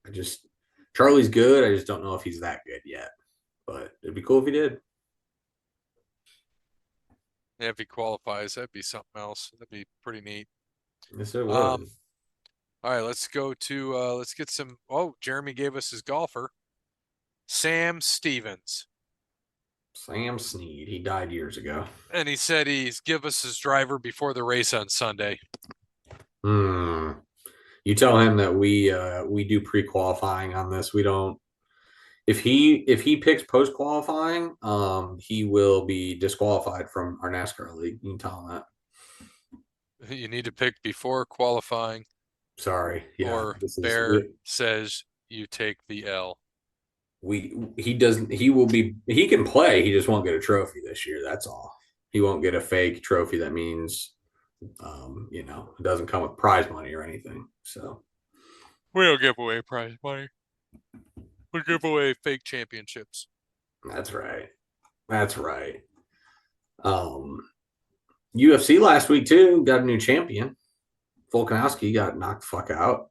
I just Charlie's good. I just don't know if he's that good yet. But it'd be cool if he did. Yeah, if he qualifies, that'd be something else. That'd be pretty neat. Yes, it Um, would. all right, let's go to let's get some. Oh, Jeremy gave us his golfer, Sam Stevens, Sam Snead. He died years ago. and he said he's give us his driver before the race on Sunday. Hmm. You tell him that we do pre-qualifying on this. We don't if he picks post qualifying, he will be disqualified from our NASCAR league. You can tell him that. You need to pick before qualifying, Sorry. Yeah, or this is Bear says you take the L. we he doesn't he will be he can play, he just won't get a trophy this year. That's all. He won't get a fake trophy that means it doesn't come with prize money or anything. So We don't give away prize money. We give away fake championships. that's right. That's right. Um UFC last week too got a new champion. Volkanovski got knocked the fuck out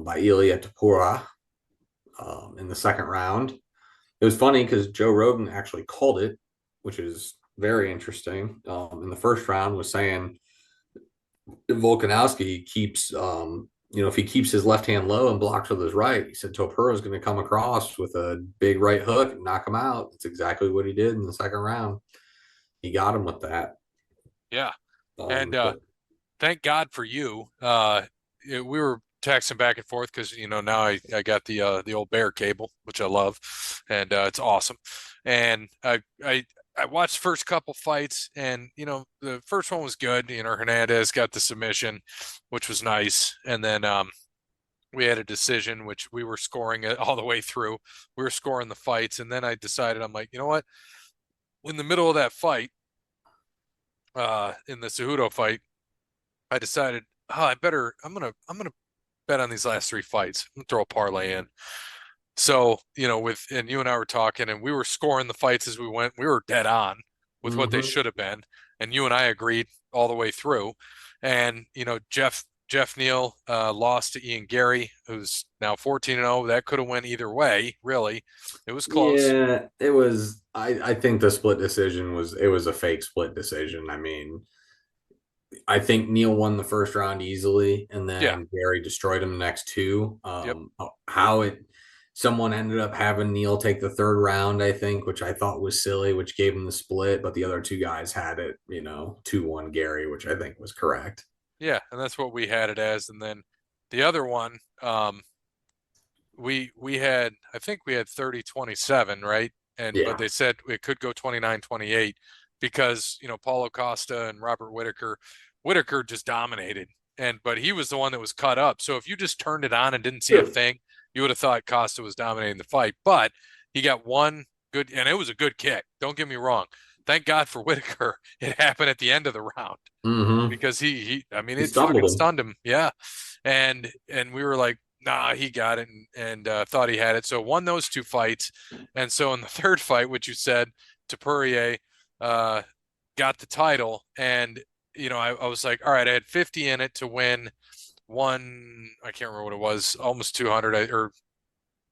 by Ilya Tapura in the second round. It was funny because Joe Rogan actually called it, which is very interesting. In the first round, was saying if Volkanovski keeps, if he keeps his left hand low and blocks with his right, he said Tapura is going to come across with a big right hook and knock him out. That's exactly what he did in the second round. He got him with that. Yeah, and But thank God for you. We were texting back and forth because now I got the old Bear cable, which I love, and it's awesome. And I watched the first couple fights, and the first one was good. Hernandez got the submission, which was nice, and then we had a decision which we were scoring it all the way through. We were scoring the fights, and then I decided I'm like, you know what? In the middle of that fight, in the Cejudo fight, I decided, oh, I'm gonna bet on these last three fights. I'm gonna throw a parlay in. So, and you and I were talking and we were scoring the fights as we went. We were dead on with what they mm-hmm. should have been. And you and I agreed all the way through. And, Jeff Neal lost to Ian Gary, who's now 14-0. That could have went either way, really. It was close. Yeah, it was. I think the split decision was a fake split decision. I mean, I think Neil won the first round easily, and Yeah. then Gary destroyed him the next two. Yep. How it someone ended up having Neil take the third round, I think, which I thought was silly, which gave him the split, but the other two guys had it, 2-1 Gary, which I think was correct. Yeah. And that's what we had it as. And then the other one, we had I think we had 30-27, right? But Yeah. they said it could go 29-28 because, Paulo Costa and Robert Whitaker just dominated. But he was the one that was cut up. So if you just turned it on and didn't see a thing, you would have thought Costa was dominating the fight. But he got one good, and it was a good kick. Don't get me wrong. Thank God for Whitaker. It happened at the end of the round Mm-hmm. because I mean, He it stumbled fucking him. stunned him. Yeah. And we were like, nah, he got it, and thought he had it. So won those two fights. And so in the third fight, which you said, Poirier uh, got the title. And, I was like, all right, I had 50 in it to win one, I can't remember what it was, almost 200, or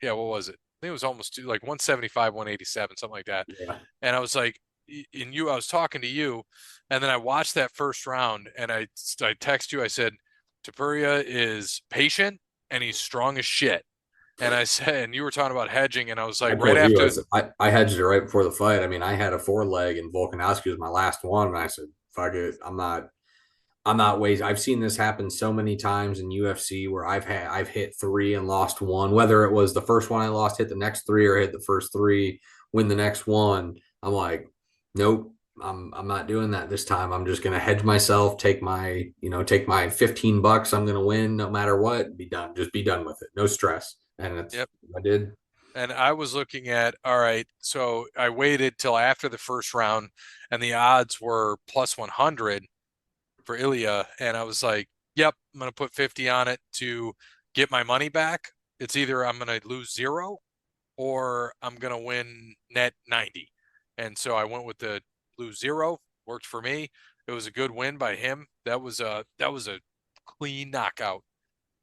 yeah, what was it? I think it was almost like 175, 187, something like that. Yeah. And I was like, I was talking to you, and then I watched that first round, and I text you, I said, Tapuria is patient and he's strong as shit. And I said, and you were talking about hedging, and I was I like, right told you, after, I hedged it right before the fight. I mean, I had a four leg and Volkanovski was my last one. And I said, fuck it. I'm not wasting. I've seen this happen so many times in UFC where I've hit three and lost one, whether it was the first one I lost, hit the next three, or hit the first three, win the next one. I'm like, nope, I'm not doing that this time. I'm just gonna hedge myself, take my $15. I'm gonna win no matter what. Be done. Just be done with it. No stress. And it's yep. I did. And I was looking at, all right, so I waited till after the first round, and the odds were plus 100 for Ilya, and I was like, "Yep, I'm gonna put 50 on it to get my money back. It's either I'm gonna lose zero or I'm gonna win net 90." And so I went with the lose zero. Worked for me. It was a good win by him. That was a clean knockout.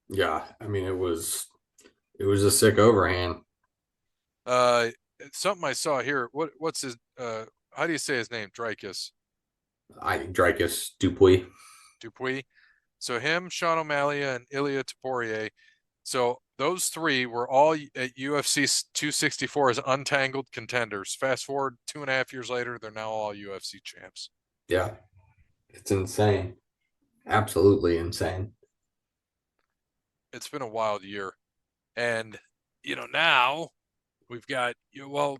Yeah, I mean it was a sick overhand. Uh, Something I saw here. What's his? How do you say his name? Dreykus I Dricus Dupuis. Dupuis. So him, Sean O'Malley, and Ilya Tapourier. So those three were all at UFC 264 as untangled contenders. Fast forward 2.5 years later, they're now all UFC champs. Yeah, it's insane. Absolutely insane. It's been a wild year, and now we've got well.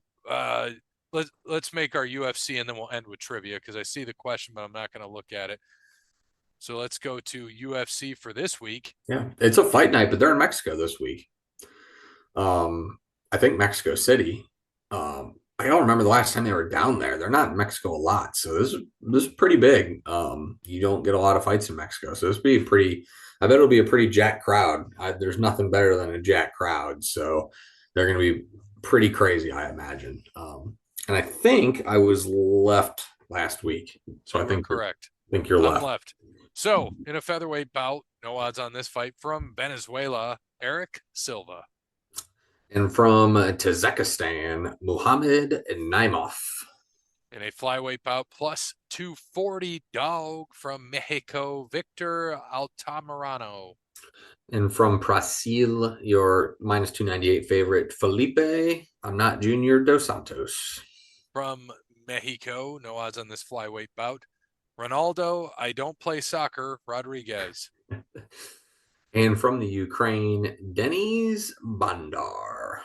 Let's make our UFC and then we'll end with trivia because I see the question, but I'm not going to look at it. So let's go to UFC for this week. Yeah, it's a fight night, but they're in Mexico this week. I think Mexico City. I don't remember the last time they were down there. They're not in Mexico a lot, so this is pretty big. You don't get a lot of fights in Mexico, so this be pretty. I bet it'll be a pretty jack crowd. There's nothing better than a jack crowd, so they're going to be pretty crazy, I imagine. And I think I was left last week, so You were correct. I think you're I'm left. left. So in a featherweight bout, no odds on this fight from Venezuela, Eric Silva. And from Tajikistan, Muhammad Naimov. In a flyweight bout, plus 240 dog from Mexico, Victor Altamirano. And from Brazil, your minus 298 favorite, Felipe, I'm not Junior Dos Santos. From Mexico, no odds on this flyweight bout. Ronaldo, I don't play soccer, Rodriguez. And from the Ukraine, Denis Bandar.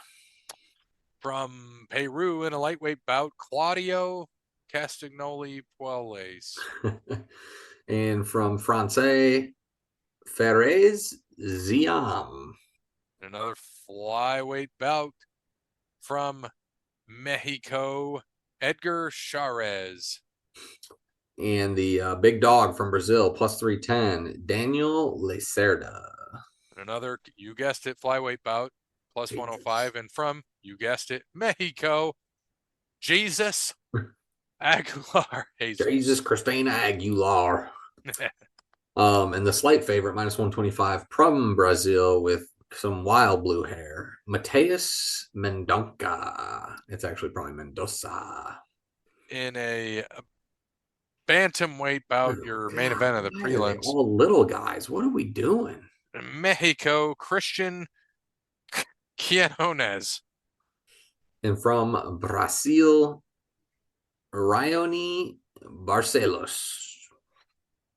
From Peru, in a lightweight bout, Claudio Castagnoli Puelles. And from Francais, Ferez Ziam. Another flyweight bout from Mexico, Edgar Charez. And the big dog from Brazil, plus 310, Daniel Lacerda. Another, you guessed it, flyweight bout, plus Jesus. 105. And from, you guessed it, Mexico, Jesus Aguilar Jesus Jesus. Christina Aguilar. And the slight favorite, minus 125 from Brazil with some wild blue hair, Mateus Mendonca. It's actually probably Mendoza. In a bantamweight bout, Oh, your main God, event of the why are they prelims, all little guys? What are we doing? Mexico, Christian Quiñones. And from Brazil, Rioni Barcelos.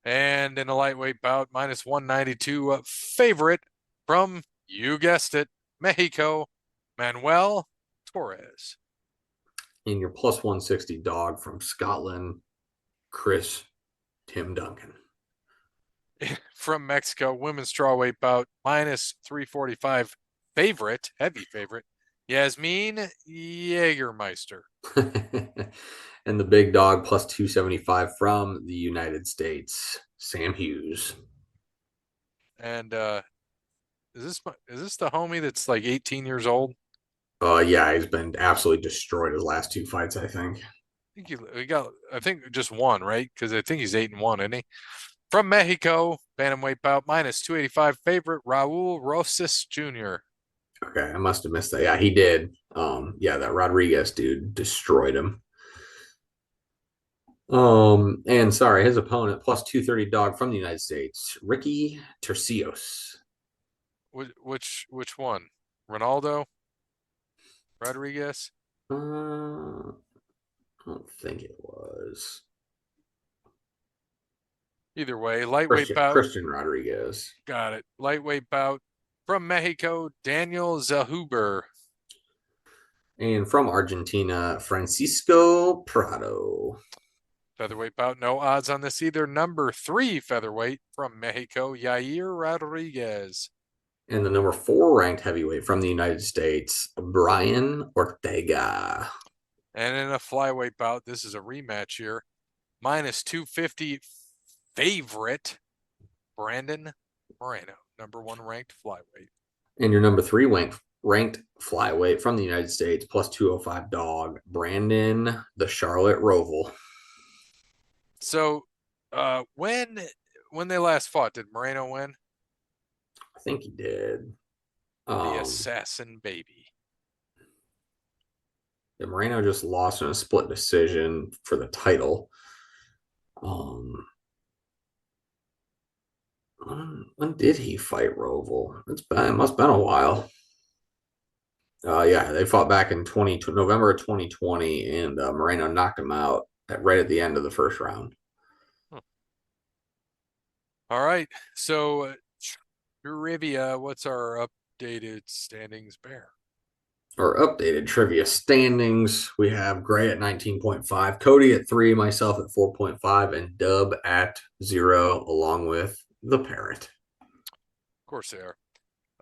And in a lightweight bout, minus 192 favorite from, you guessed it, Mexico, Manuel Torres. And your plus 160 dog from Scotland, Chris Tim Duncan. From Mexico, women's strawweight bout, minus 345 favorite, heavy favorite, Yasmin Jägermeister. And the big dog plus 275 from the United States, Sam Hughes. And is this the homie that's like 18 years old? Yeah, he's been absolutely destroyed his last two fights, I think. I think he got, I think just one, right? Because I think he's 8-1, isn't he? From Mexico, bantamweight bout minus 285 favorite Raul Rosas Jr. Okay, I must have missed that. Yeah, he did. Yeah, that Rodriguez dude destroyed him. And sorry, his opponent plus 230 dog from the United States, Ricky Tercios. Which one? Ronaldo Rodriguez? I don't think it was Either way, lightweight Christian bout. Christian Rodriguez. Got it. Lightweight bout from Mexico, Daniel Zahuber. And from Argentina, Francisco Prado. Featherweight bout, no odds on this either. Number 3 featherweight from Mexico, Yair Rodriguez. And the number 4 ranked heavyweight from the United States, Brian Ortega. And in a flyweight bout, this is a rematch here. Minus 250 favorite Brandon Moreno, number 1 ranked flyweight. And your number 3 ranked flyweight from the United States, plus 205 dog, Brandon the Charlotte Roval. So, when they last fought, did Moreno win? I think he did. The assassin baby. Moreno just lost in a split decision for the title. When did he fight Roval? It must have been a while. Yeah, they fought back in November of 2020, and Moreno knocked him out right at the end of the first round. All right. So, trivia, what's our updated standings bear? Our updated trivia standings, we have Gray at 19.5, Cody at 3, myself at 4.5, and Dub at 0, along with the Parrot. Of course they are.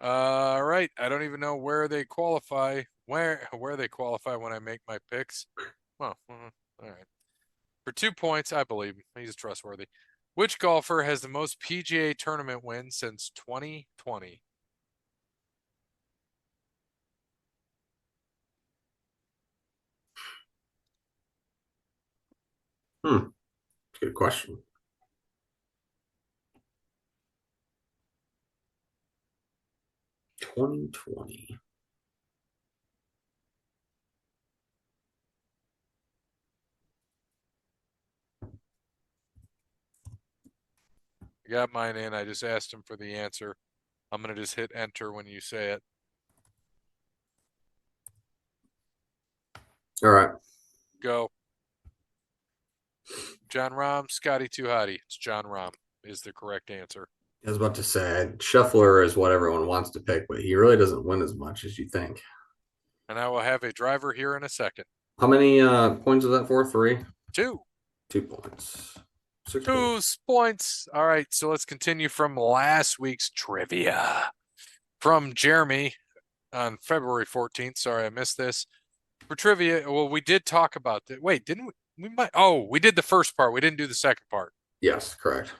All right. I don't even know where they qualify. Where they qualify when I make my picks. Well, all right. For 2 points, I believe him. He's trustworthy. Which golfer has the most PGA tournament wins since 2020? Good question. $20.20. I got mine in. I just asked him for the answer. I'm going to just hit enter when you say it. All right. Go. John Rahm, Scotty Too Hottie. It's John Rahm is the correct answer. I was about to say, Scheffler is what everyone wants to pick, but he really doesn't win as much as you think. And I will have a driver here in a second. How many points is that for? 3? 2. 2 points. 6 2 points. points. All right, so let's continue from last week's trivia. From Jeremy on February 14th. Sorry, I missed this. For trivia, well, we did talk about that. Wait, didn't we? We did the first part. We didn't do the second part. Yes, correct.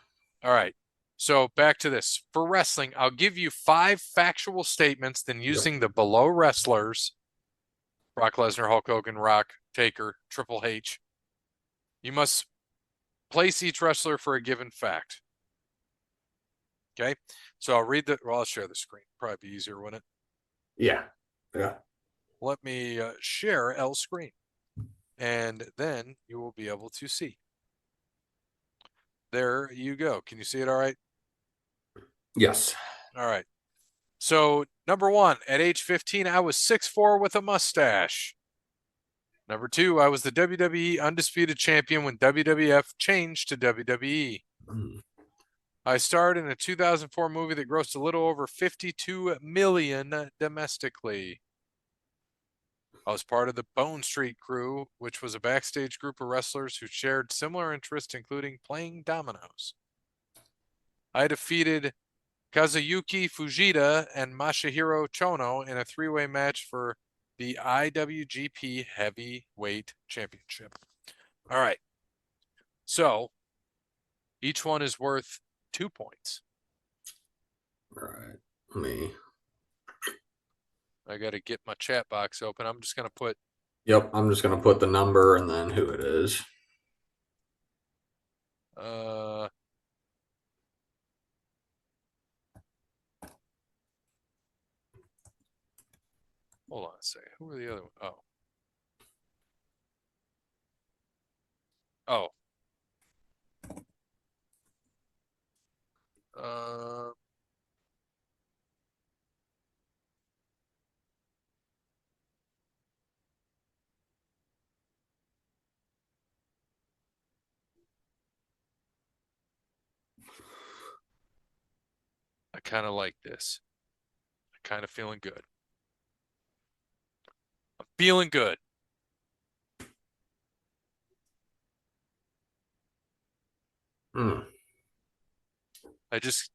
All right. So back to this. For wrestling, I'll give you 5 factual statements, then using the below wrestlers, Brock Lesnar, Hulk Hogan, Rock, Taker, Triple H, you must place each wrestler for a given fact. Okay. So I'll share the screen. Probably be easier, wouldn't it? Yeah. Yeah. Let me share L screen, and then you will be able to see. There you go. Can you see it all right? Yes. All right. So, number 1, at age 15, I was 6'4" with a mustache. Number 2, I was the WWE Undisputed Champion when WWF changed to WWE. I starred in a 2004 movie that grossed a little over 52 million domestically. I was part of the Bone Street Crew, which was a backstage group of wrestlers who shared similar interests, including playing dominoes. I defeated Kazuyuki Fujita and Masahiro Chono in a 3-way match for the IWGP Heavyweight Championship. All right. So each one is worth 2 points. All right. Let me. I got to get my chat box open. I'm just going to put. Yep. I'm just going to put the number and then who it is. Hold on a second. Who are the other? Oh, oh. Uh, I kind of like this. I'm kind of feeling good. I'm feeling good. Hmm. I just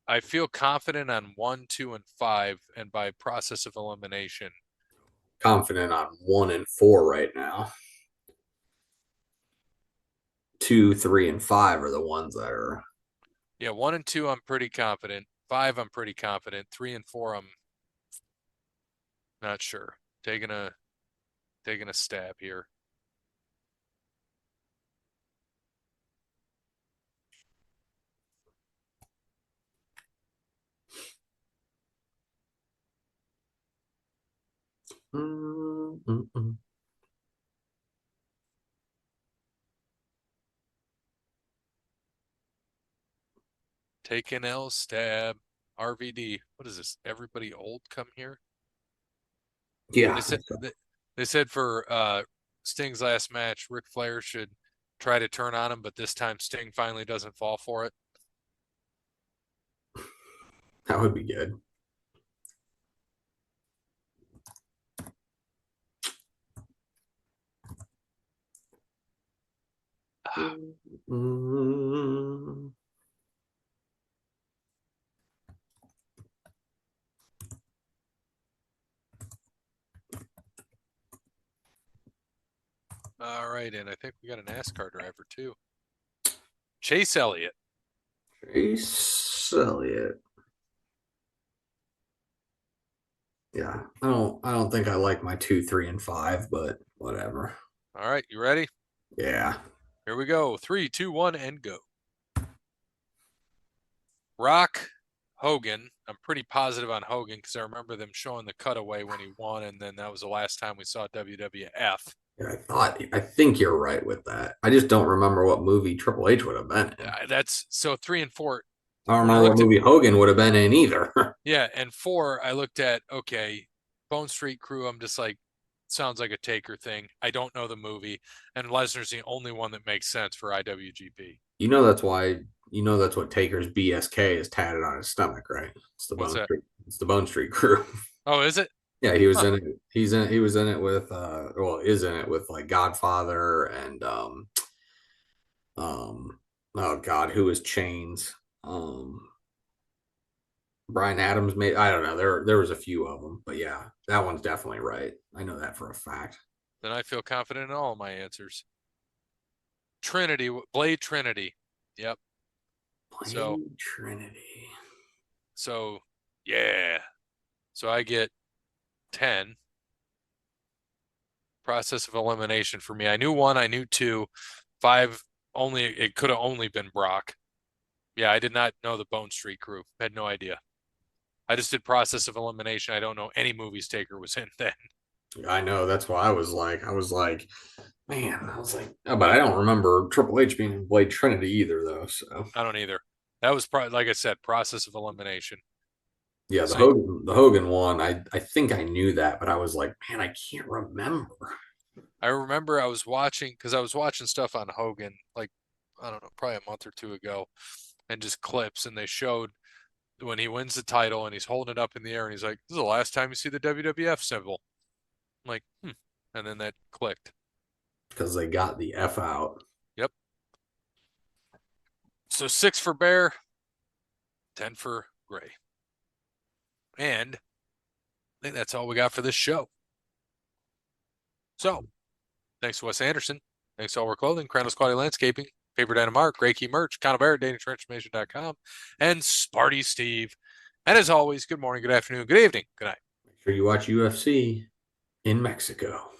I feel confident on 1, 2, and 5, and by process of elimination. Confident on 1 and 4 right now. 2, 3, and 5 are the ones that are. Yeah, 1 and 2, I'm pretty confident. 5, I'm pretty confident. 3 and 4, I'm not sure. Taking a stab here. Mm, mm, mm. Taking L stab. RVD. What is this? Everybody old come here? They Yeah. said they said for Sting's last match, Ric Flair should try to turn on him, but this time Sting finally doesn't fall for it. That would be good. Mm. All right, and I think we got a NASCAR driver too. Chase Elliott. Chase Elliott. Yeah, I don't think I like my 2, 3, and 5, but whatever. All right, you ready? Yeah. Here we go. 3, 2, 1, and go. Rock, Hogan. I'm pretty positive on Hogan because I remember them showing the cutaway when he won, and then that was the last time we saw WWF. Yeah, I think you're right with that. I just don't remember what movie Triple H would have been in. That's so 3 and 4. I don't When I remember what looked at, movie Hogan would have been in either. yeah, and 4, I looked at, okay, Bone Street Crew. I'm just like, sounds like a Taker thing. I don't know the movie, and Lesnar's the only one that makes sense for IWGP. That's why that's what Taker's BSK is tatted on his stomach, right? It's the What's Bone that? Street. It's the Bone Street Crew. Oh, is it? Yeah, he was Huh. in it. He was in it with is in it with like Godfather and oh God, who was Chains? Brian Adams made. I don't know. There was a few of them, but yeah, that one's definitely right. I know that for a fact. Then I feel confident in all of my answers. Trinity, Blade Trinity. Yep. So, Blade Trinity. so yeah. So I get 10. Process of elimination for me. I knew 1, I knew 2, 5 only it could have only been Brock. Yeah, I did not know the Bone Street Crew. Had no idea. I just did process of elimination. I don't know any movies Taker was in then. I know. That's why man, oh, but I don't remember Triple H being in Blade Trinity either, though. So I don't either. That was probably like I said, process of elimination. yeah, So The Hogan one, I think I knew that, but I was like, man, I can't remember. I remember I was watching because I was watching stuff on Hogan, like I don't know, probably a month or two ago, and just clips, and they showed when he wins the title and he's holding it up in the air and he's like, "This is the last time you see the WWF symbol." I'm like, and then that clicked. Because they got the F out. Yep. So 6 for Bear, 10 for Gray, and I think that's all we got for this show. So thanks to Wes Anderson. Thanks to All Wear Clothing, Crandall's Quality Landscaping, Paper Dynamart, Gray Key Merch, Connell Barrett, DatingTransformation.com, and Sparty Steve. And as always, good morning, good afternoon, good evening, good night. Make sure you watch UFC in Mexico.